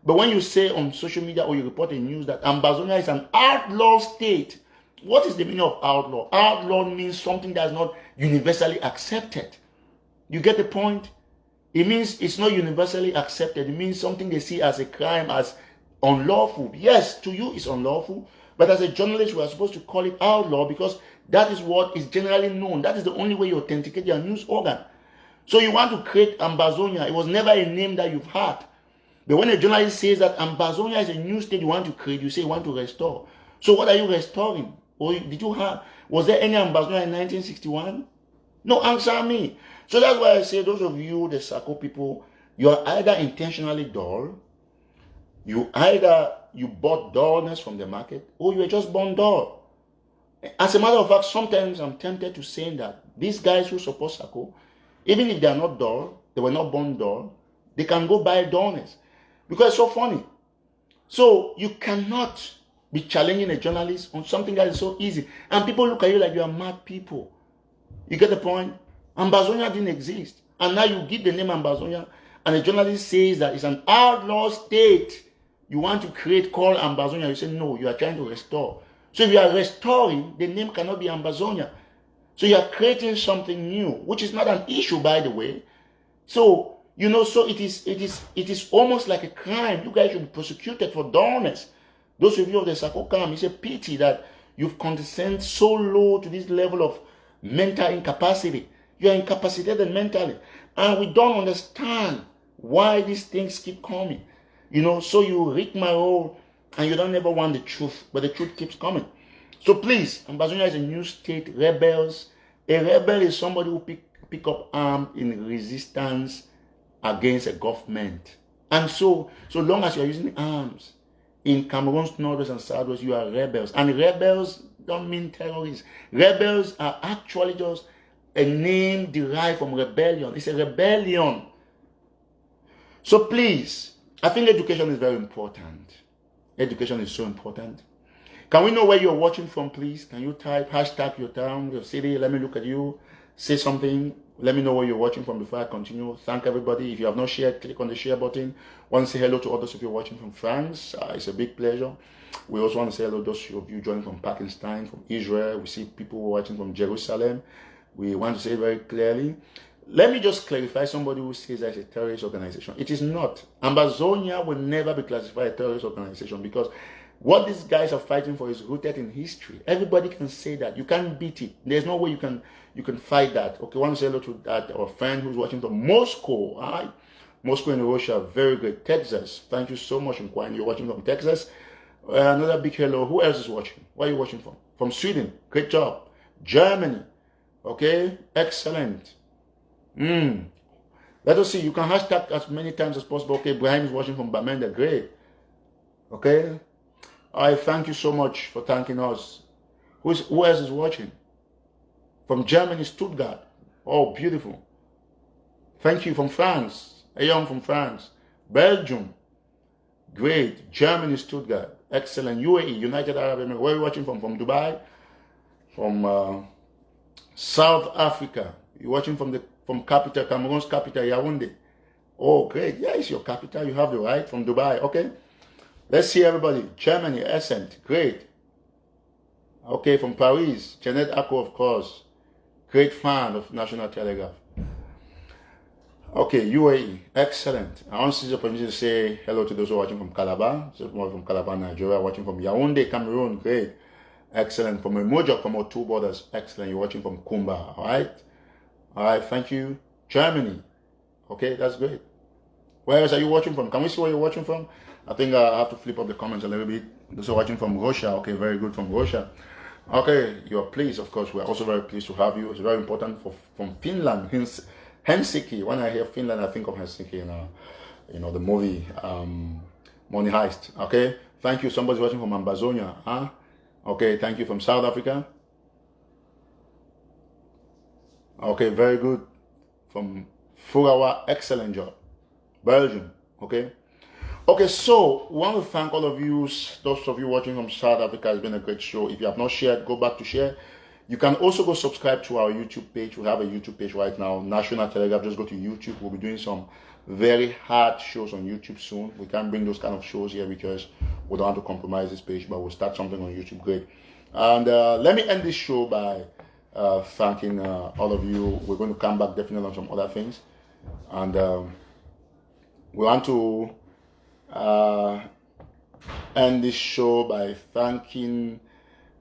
Speaker 1: But when you say on social media or you report in news that Ambazonia is an outlaw state, what is the meaning of outlaw? Outlaw means something that is not universally accepted. You get the point? It means it's not universally accepted. It means something they see as a crime, as unlawful. Yes, to you it's unlawful, but as a journalist, we are supposed to call it outlaw because that is what is generally known. That is the only way you authenticate your news organ. So you want to create Ambazonia. It was never a name that you've had. But when a journalist says that Ambazonia is a new state you want to create, you say you want to restore. So what are you restoring? Or was there any Ambazonia in 1961? No, answer me. So that's why I say those of you, the Sako people, you are either intentionally dull, you bought dullness from the market, or you are just born dull. As a matter of fact, sometimes I'm tempted to say that these guys who support Sako, even if they are not dull, they were not born dull, they can go buy dullness. Because it's so funny. So you cannot be challenging a journalist on something that is so easy. And people look at you like you are mad people. You get the point? Ambazonia didn't exist. And now you give the name Ambazonia, and a journalist says that it's an outlaw state you want to create called Ambazonia. You say, no, you are trying to restore. So if you are restoring, the name cannot be Ambazonia. So you are creating something new, which is not an issue, by the way. So, so it is almost like a crime. You guys should be prosecuted for dullness. Those of you of the Sako camp, it's a pity that you've condescended so low to this level of mental incapacity. You are incapacitated mentally. And we don't understand why these things keep coming. So you rigmarole and you don't ever want the truth, but the truth keeps coming. So please, Ambazonia is a new state, rebels. A rebel is somebody who pick up arms in resistance against a government. And so long as you are using arms in Cameroon's northwest and southwest, you are rebels. And rebels don't mean terrorists. Rebels are actually just a name derived from rebellion. It's a rebellion. So please, I think education is very important. Education is so important. Can we know where you're watching from, please? Can you type hashtag your town, your city? Let me look at you. Say something. Let me know where you're watching from before I continue. Thank everybody. If you have not shared, click on the share button. Want to say hello to others of you watching from France. It's a big pleasure. We also want to say hello to those of you joining from Pakistan, from Israel. We see people watching from Jerusalem. We want to say very clearly. Let me just clarify somebody who says that it's a terrorist organization. It is not. Ambazonia will never be classified a terrorist organization because what these guys are fighting for is rooted in history. Everybody can say that. You can't beat it. There's no way you can fight that. Okay, I want to say hello to that our friend who's watching from Moscow. Hi. Moscow in Russia, very good. Texas, thank you so much, Inquine. You're watching from Texas. Another big hello. Who else is watching? Where are you watching from? From Sweden. Great job. Germany. Okay, excellent. Let us see. You can hashtag as many times as possible. Okay, Brahim is watching from Bamenda. Great. Okay. I thank you so much for thanking us. Who else is watching? From Germany, Stuttgart. Oh, beautiful. Thank you from France. Ayong from France. Belgium. Great. Germany, Stuttgart. Excellent. UAE, United Arab Emirates. Where are you watching from? From Dubai? From South Africa. You're watching from capital, Cameroon's capital, Yaoundé. Oh, great. Yeah, it's your capital. You have the right from Dubai. Okay. Let's see everybody. Germany, Essent. Great. Okay, from Paris. Janet Akko, of course. Great fan of National Telegraph. Okay, UAE. Excellent. I want to see the opportunity to say hello to those who are watching from Calabar. So from Calabar, Nigeria. Watching from Yaoundé, Cameroon. Great. Excellent. From Emoja, from our two borders. Excellent. You're watching from Kumba. All right. All right. Thank you. Germany. Okay, that's great. Where else are you watching from? Can we see where you're watching from? I think I have to flip up the comments a little bit. Those who are watching from Russia. Okay, very good from Russia. Okay, you're pleased. Of course, we're also very pleased to have you. It's very important from Finland. Helsinki. When I hear Finland, I think of Helsinki. The movie Money Heist. Okay, thank you. Somebody's watching from Ambazonian. Huh? Okay, thank you from South Africa. Okay, very good. From Furawa, excellent job. Belgium. Okay. Okay, so we want to thank all of you, those of you watching from South Africa. It's been a great show. If you have not shared, go back to share. You can also go subscribe to our YouTube page. We have a YouTube page right now, National Telegraph. Just go to YouTube. We'll be doing some very hard shows on YouTube soon. We can't bring those kind of shows here because we don't want to compromise this page, but we'll start something on YouTube. Great. And let me end this show by thanking all of you. We're going to come back definitely on some other things. And we want to end this show by thanking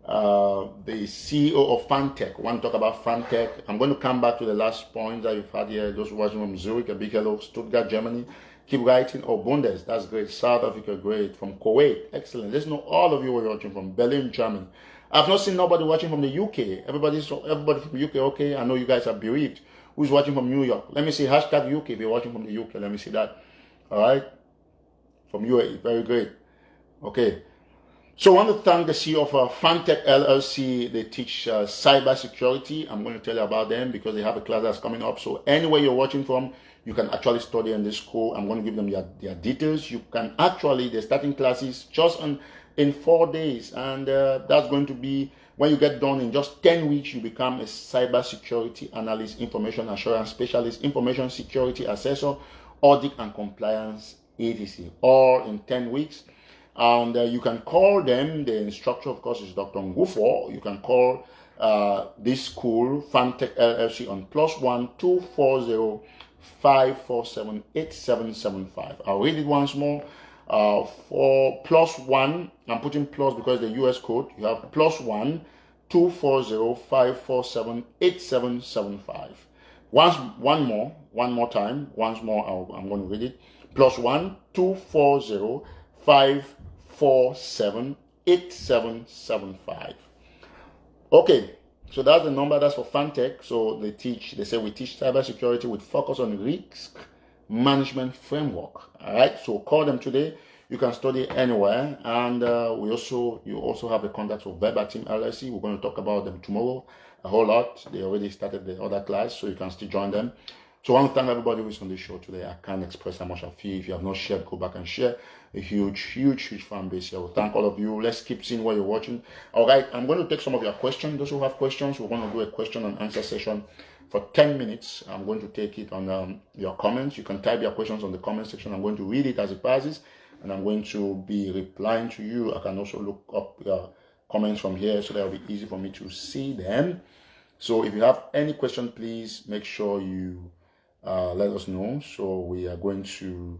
Speaker 1: the CEO of Fantech. I want to talk about Fantech. I'm going to come back to the last point that you've had here. Those watching from Zurich, a big hello. Stuttgart, Germany. Keep writing. Oh, Bundes, that's great. South Africa, great. From Kuwait, excellent. Let's know all of you are watching from Berlin, Germany. I've not seen nobody watching from the UK. Everybody from the UK, okay. I know you guys are bereaved. Who's watching from New York? Let me see. Hashtag UK if you're watching from the UK. Let me see that. All right. From UAE, very great. Okay. So I want to thank the CEO of Fantech LLC. They teach cyber security. I'm going to tell you about them because they have a class that's coming up. So anywhere you're watching from, you can actually study in this school. I'm going to give them their details. You can actually, they're starting classes just in 4 days. And that's going to be, when you get done in just 10 weeks, you become a cyber security analyst, information assurance specialist, information security assessor, audit and compliance, etc. All in 10 weeks. And you can call them. The instructor, of course, is Dr. Ngufo. You can call this school, Fantech LLC, on +1 240 547 8775. I'll read it once more. For +1, I'm putting plus because the US code. You have +1 240 547 8775. One more time. Once more, I'm going to read it. +1 240 547 8775. Okay, so that's the number. That's for Fantech. So they say we teach cybersecurity with focus on risk management framework. All right, so call them today. You can study anywhere, and you also have the contacts of Verbatim LLC. We're going to talk about them tomorrow a whole lot. They already started the other class, so you can still join them. So I want to thank everybody who's on the show today. I can't express how much I feel. If you have not shared, go back and share. A huge fan base here. We'll thank all of you. Let's keep seeing what you're watching. All right, I'm going to take some of your questions. Those who have questions, we're going to do a question and answer session for 10 minutes. I'm going to take it on your comments. You can type your questions on the comment section. I'm going to read it as it passes, and I'm going to be replying to you. I can also look up your comments from here so that will be easy for me to see them. So if you have any question, please make sure you let us know. So we are going to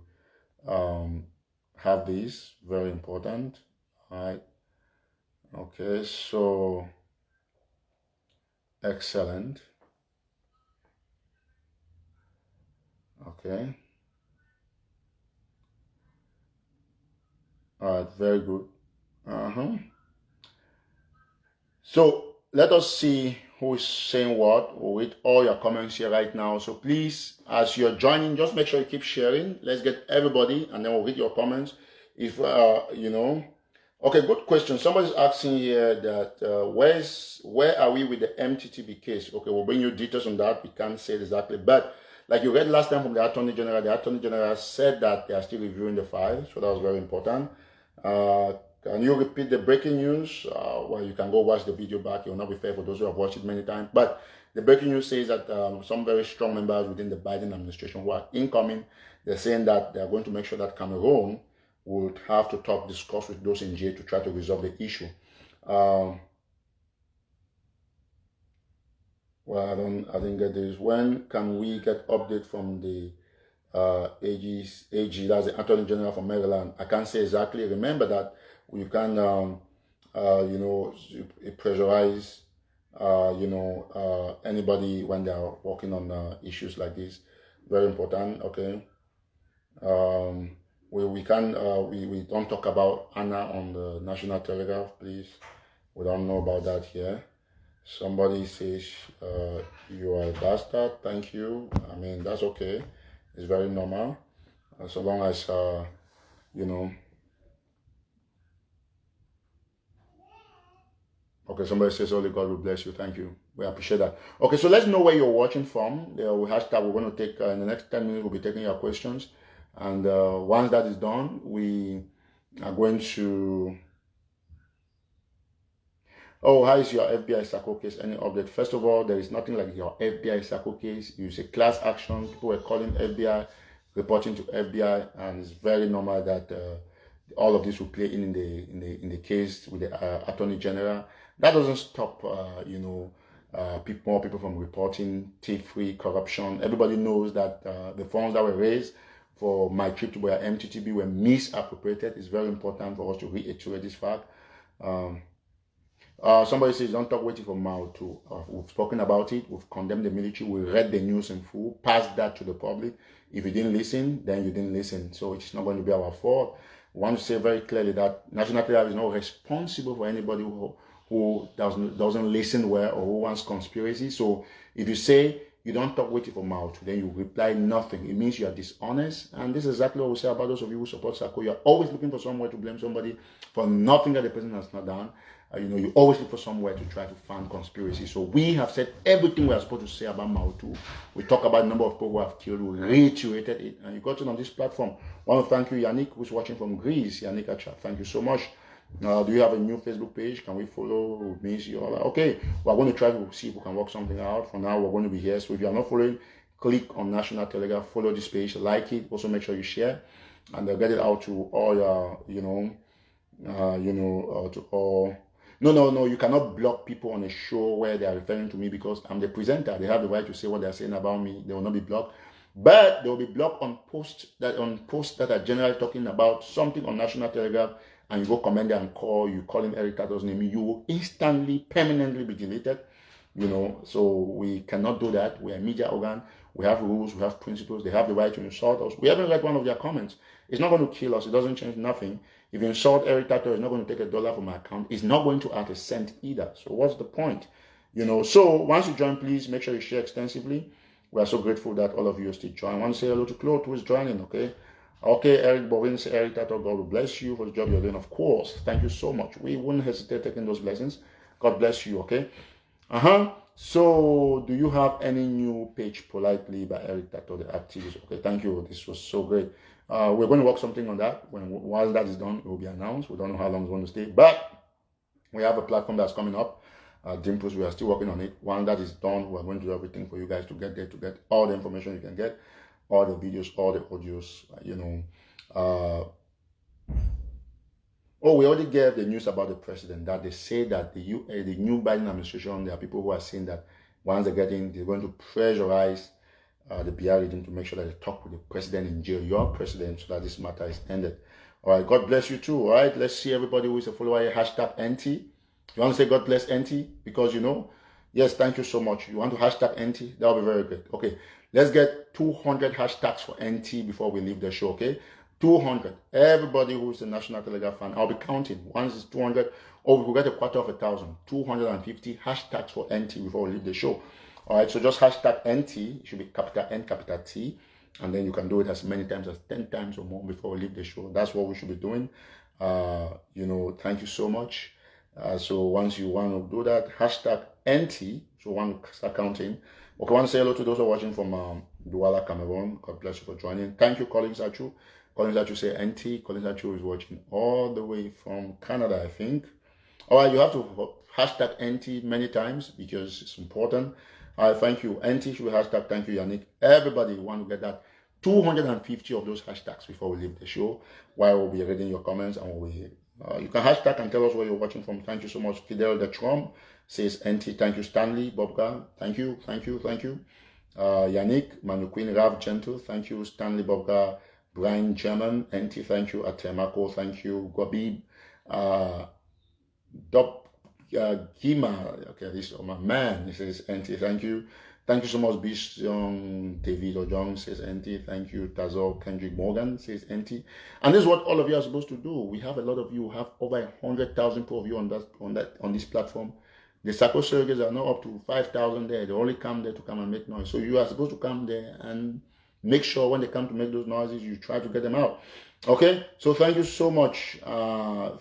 Speaker 1: have this, very important. All right. Okay, so excellent. Okay. All right, very good. So let us see who is saying what. We'll read all your comments here right now. So please, as you're joining, just make sure you keep sharing. Let's get everybody, and then we'll read your comments. If you know, okay, good question. Somebody's asking here that where are we with the MTTB case? Okay, we'll bring you details on that. We can't say it exactly, but like you read last time from the Attorney General said that they are still reviewing the file, so that was very important. Can you repeat the breaking news? Well, you can go watch the video back. It will not be fair for those who have watched it many times. But the breaking news says that some very strong members within the Biden administration who are incoming, they're saying that they're going to make sure that Cameroon would have to discuss with those in jail to try to resolve the issue. Well, I didn't get this. When can we get update from the AG, that's the Attorney General from Maryland? I can't say exactly. Remember that you can, pressurize, anybody when they are working on issues like this. Very important. Okay. We don't talk about Anna on the National Telegraph, please. We don't know about that here. Somebody says you are a bastard. Thank you. I mean, that's okay. It's very normal. So long as, Okay, somebody says, only God will bless you. Thank you. We appreciate that. Okay, so let's know where you're watching from. We're going to take, in the next 10 minutes, we'll be taking your questions. And once that is done, we are going to... Oh, how is your FBI Sacco case? Any update? First of all, there is nothing like your FBI Sacco case. It's a class action. People were calling FBI, reporting to FBI, and it's very normal that all of this will play in the case with the Attorney General. That doesn't stop, more people from reporting thief-free corruption. Everybody knows that the funds that were raised for my trip to MTTB were misappropriated. It's very important for us to reiterate this fact. Somebody says, don't talk waiting for Mautu. We've spoken about it. We've condemned the military. We read the news in full, passed that to the public. If you didn't listen, then you didn't listen. So it's not going to be our fault. We want to say very clearly that National Telegraph is not responsible for anybody who doesn't listen well or who wants conspiracy. So if you say you don't talk waiting for Mautu, then you reply nothing. It means you are dishonest. And this is exactly what we say about those of you who support Sacco. You're always looking for somewhere to blame somebody for nothing that the person has not done. You always look for somewhere to try to find conspiracy. So we have said everything we are supposed to say about Mautu. We talk about the number of people who have killed. We reiterated it, and you got it on this platform. I want to thank you, Yannick, who's watching from Greece. Yannick Acha, thank you so much. Do you have a new Facebook page? Can we follow? It means you all. Okay, we're going to try to see if we can work something out. For now, we're going to be here. So if you are not following, click on National Telegraph, follow this page, like it. Also, make sure you share, and get it out to all your, to all. No, you cannot block people on a show where they are referring to me because I'm the presenter. They have the right to say what they're saying about me. They will not be blocked. But they will be blocked on posts that are generally talking about something on National Telegraph, and you go comment there and you call him Eric Tato's name, you will instantly, permanently be deleted. So we cannot do that. We're a media organ. We have rules, we have principles. They have the right to insult us. We haven't read one of their comments. It's not going to kill us. It doesn't change nothing. If you insult Eric Tato, it's not going to take $1 from my account. It's not going to add a cent either. So what's the point? So once you join, please make sure you share extensively. We are so grateful that all of you still join. I want to say hello to Claude, who is joining, okay? Okay, Eric Borin, say Eric Tato, God will bless you for the job you're doing. Of course, thank you so much. We wouldn't hesitate taking those blessings. God bless you, okay? So, do you have any new page, Politely, by Eric Tato, the activist? Okay, thank you. This was so great. We're going to work something on that. Once that is done, it will be announced. We don't know how long it's going to stay, but we have a platform that's coming up. Dimples, we are still working on it. Once that is done, we're going to do everything for you guys to get there, to get all the information you can get, all the videos, all the audios, we already gave the news about the president that they say that the new Biden administration, there are people who are saying that once they get in, they're going to pressurize the BR region to make sure that they talk with the president in jail, your president, so that this matter is ended. All right, God bless you too. All right, let's see everybody who is a follower here, #NT. You want to say God bless NT? Because yes, thank you so much. You want to #NT? That will be very good. Okay, let's get 200 hashtags for NT before we leave the show, okay? 200. Everybody who's a National Telegraph fan, I'll be counting. Once it's 200, or we will get a quarter of 1,000. 250 hashtags for NT before we leave the show. All right, so just hashtag NT. It should be capital N, capital T. And then you can do it as many times as 10 times or more before we leave the show. That's what we should be doing. Thank you so much. So once you want to do that, hashtag NT. So one start counting. Okay, I want to say hello to those who are watching from Douala, Cameroon. God bless you for joining. Thank you, Colin Zachu. Colin Zachu say NT. Colin Zachu is watching all the way from Canada, I think. All right, you have to hashtag NT many times because it's important. All right, thank you. NT should be hashtag. Thank you, Yannick. Everybody want to get that 250 of those hashtags before we leave the show. While we'll be reading your comments and you can hashtag and tell us where you're watching from. Thank you so much. Fidel de Trom says NT. Thank you, Stanley. Bobka. Thank you. Yannick, Manu Queen, Rav Gentle. Thank you, Stanley, Bobka. Brian German. NT. Thank you. Atemako. Thank you. Gwabib. Gima. Okay, this is my man. He says NT. Thank you. Thank you so much, Bishon David Ojong says NT. Thank you, Tazo Kendrick Morgan says NT. And this is what all of you are supposed to do. We have a lot of you who have over 100,000 of you on this platform. The Sako surrogates are now up to 5,000 there. They only come there to come and make noise. So you are supposed to come there and make sure when they come to make those noises, you try to get them out. Okay? So thank you so much.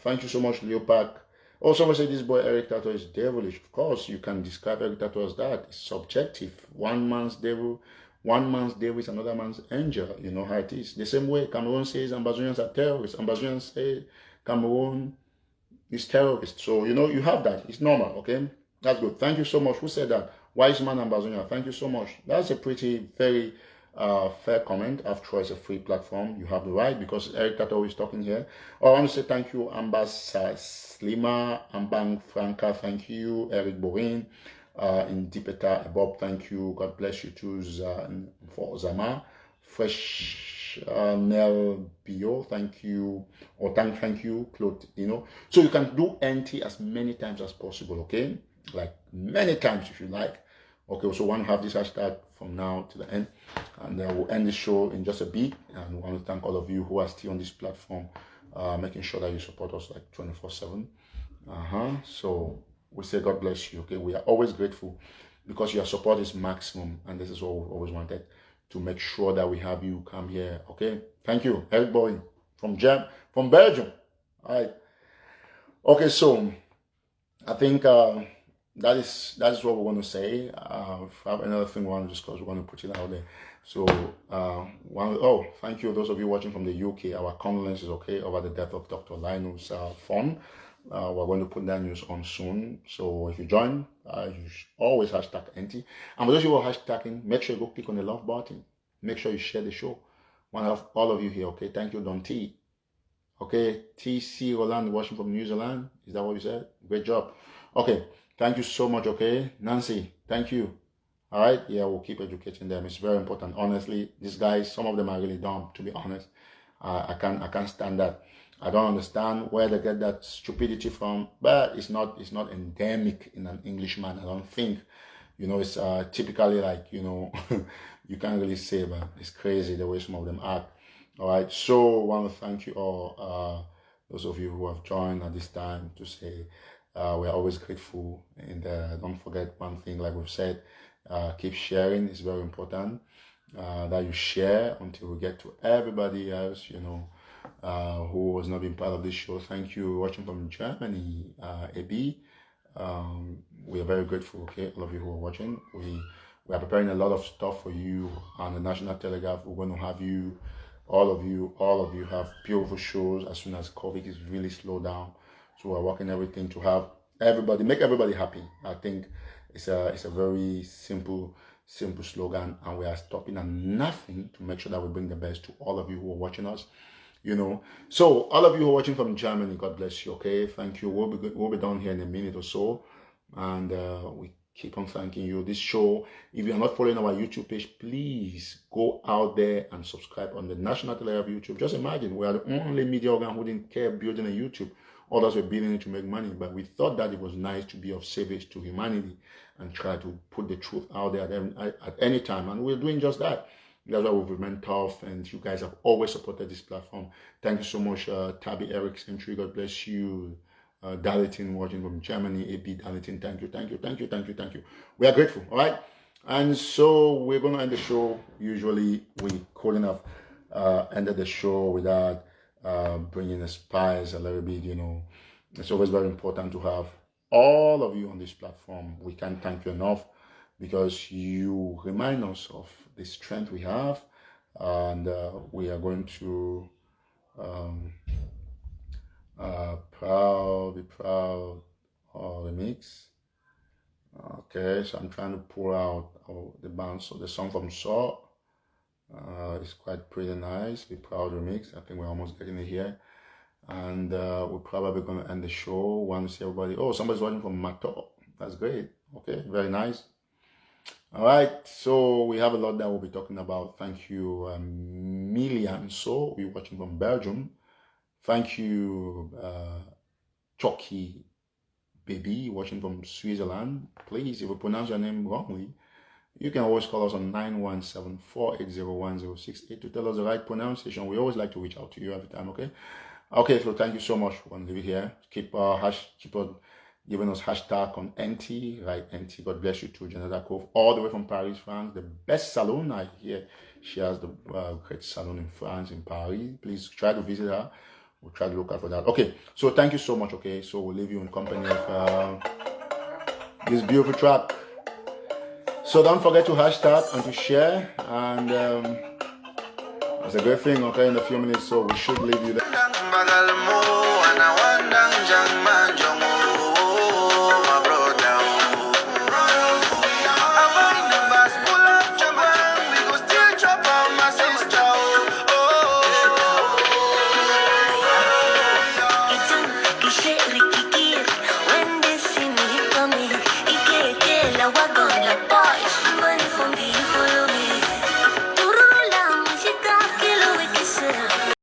Speaker 1: Thank you so much, Leopak. Oh, someone said this boy Eric Tato is devilish. Of course, you can describe Eric Tato as that. It's subjective. One man's devil is another man's angel. You know how it is. The same way Cameroon says Ambazonians are terrorists. Ambazonians say Cameroon is terrorist. So, you have that. It's normal, okay? That's good. Thank you so much. Who said that? Wise man Ambazonia. Thank you so much. That's a very fair comment. After all, it's a free platform. You have the right because Eric Tato is talking here. I want to say thank you, Slima, Ambang Franca, thank you, Eric Borin, Indipeta, Bob, thank you, God bless you too, for Zama, Fresh Nel Bio, thank you, or thank you, Claude, So you can do NT as many times as possible, okay? Like many times if you like. Okay, so want to have this hashtag from now to the end, and then we'll end the show in just a bit. And we want to thank all of you who are still on this platform, making sure that you support us like 24/7. So we say God bless you. Okay, we are always grateful because your support is maximum, and this is what we've always wanted to make sure that we have you come here. Okay, thank you, Eric Boy from Belgium. All right. Okay, so I think. That is what we're going to say. If I have another thing we want to discuss, we're going to put it out there. So, thank you, those of you watching from the UK. Our condolences, okay, over the death of Dr. Linus Fon. We're going to put that news on soon. So, if you join, you should always hashtag NT. And for those of you who are hashtagging, make sure you go click on the love button. Make sure you share the show. Want to have all of you here, okay? Thank you, Don T. Okay, TC Roland watching from New Zealand. Is that what you said? Great job. Okay. Thank you so much, okay? Nancy, thank you. All right? Yeah, we'll keep educating them. It's very important. Honestly, these guys, some of them are really dumb, to be honest. I can't stand that. I don't understand where they get that stupidity from, but it's not endemic in an Englishman, I don't think. It's typically like, you can't really say, but it's crazy the way some of them act. All right? So I want to thank you all, those of you who have joined at this time to say, we're always grateful, and don't forget one thing, like we've said, keep sharing. It's very important that you share until we get to everybody else, who has not been part of this show. Thank you, watching from Germany, AB. We are very grateful, okay, all of you who are watching. We are preparing a lot of stuff for you on the National Telegraph. We're going to have you, all of you have beautiful shows as soon as COVID is really slowed down. So we're working everything to have make everybody happy. I think it's a very simple slogan, and we are stopping at nothing to make sure that we bring the best to all of you who are watching us. So all of you who are watching from Germany, God bless you. Okay, thank you. We'll be down here in a minute or so, and we keep on thanking you. This show, if you are not following our YouTube page, please go out there and subscribe on the National Telegraph YouTube. Just imagine, we are the only media organ who didn't care building a YouTube. Others were building it to make money, but we thought that it was nice to be of service to humanity and try to put the truth out there at any time. And we're doing just that. That's why we've remained tough, and you guys have always supported this platform. Thank you so much, Tabe Eric Century. God bless you. Dalitin watching from Germany. AB Dalitin, thank you, thank you, thank you, thank you, thank you. We are grateful, all right? And so we're going to end the show. Usually we couldn't have ended the show without bringing the spice a little bit, you know. It's always very important to have all of you on this platform. We can't thank you enough because you remind us of the strength we have, and we are going to be proud of the mix. Okay, so I'm trying to pull out the bounce. So the song from Saw is quite pretty nice. Be proud remix. I think we're almost getting it here. And we're probably going to end the show. Want to see everybody. Oh, somebody's watching from Mautu. That's great. Okay, very nice. All right, so we have a lot that we'll be talking about. Thank you, Milian. So we're watching from Belgium. Thank you, Chucky Baby, watching from Switzerland. Please, if we pronounce your name wrongly, you can always call us on 917-480-1068 to tell us the right pronunciation. We always like to reach out to you every time, okay? Okay, so thank you so much. We're going to leave it here. Keep on giving us hashtag on NT, right? NT. God bless you too, Janetta Cove, all the way from Paris, France. The best salon I hear. She has the great salon in France, in Paris. Please try to visit her. We'll try to look out for that. Okay, so thank you so much. Okay, so we'll leave you in company of this beautiful track. So don't forget to hashtag and to share, and it's a great thing. Okay, in a few minutes, so we should leave you there.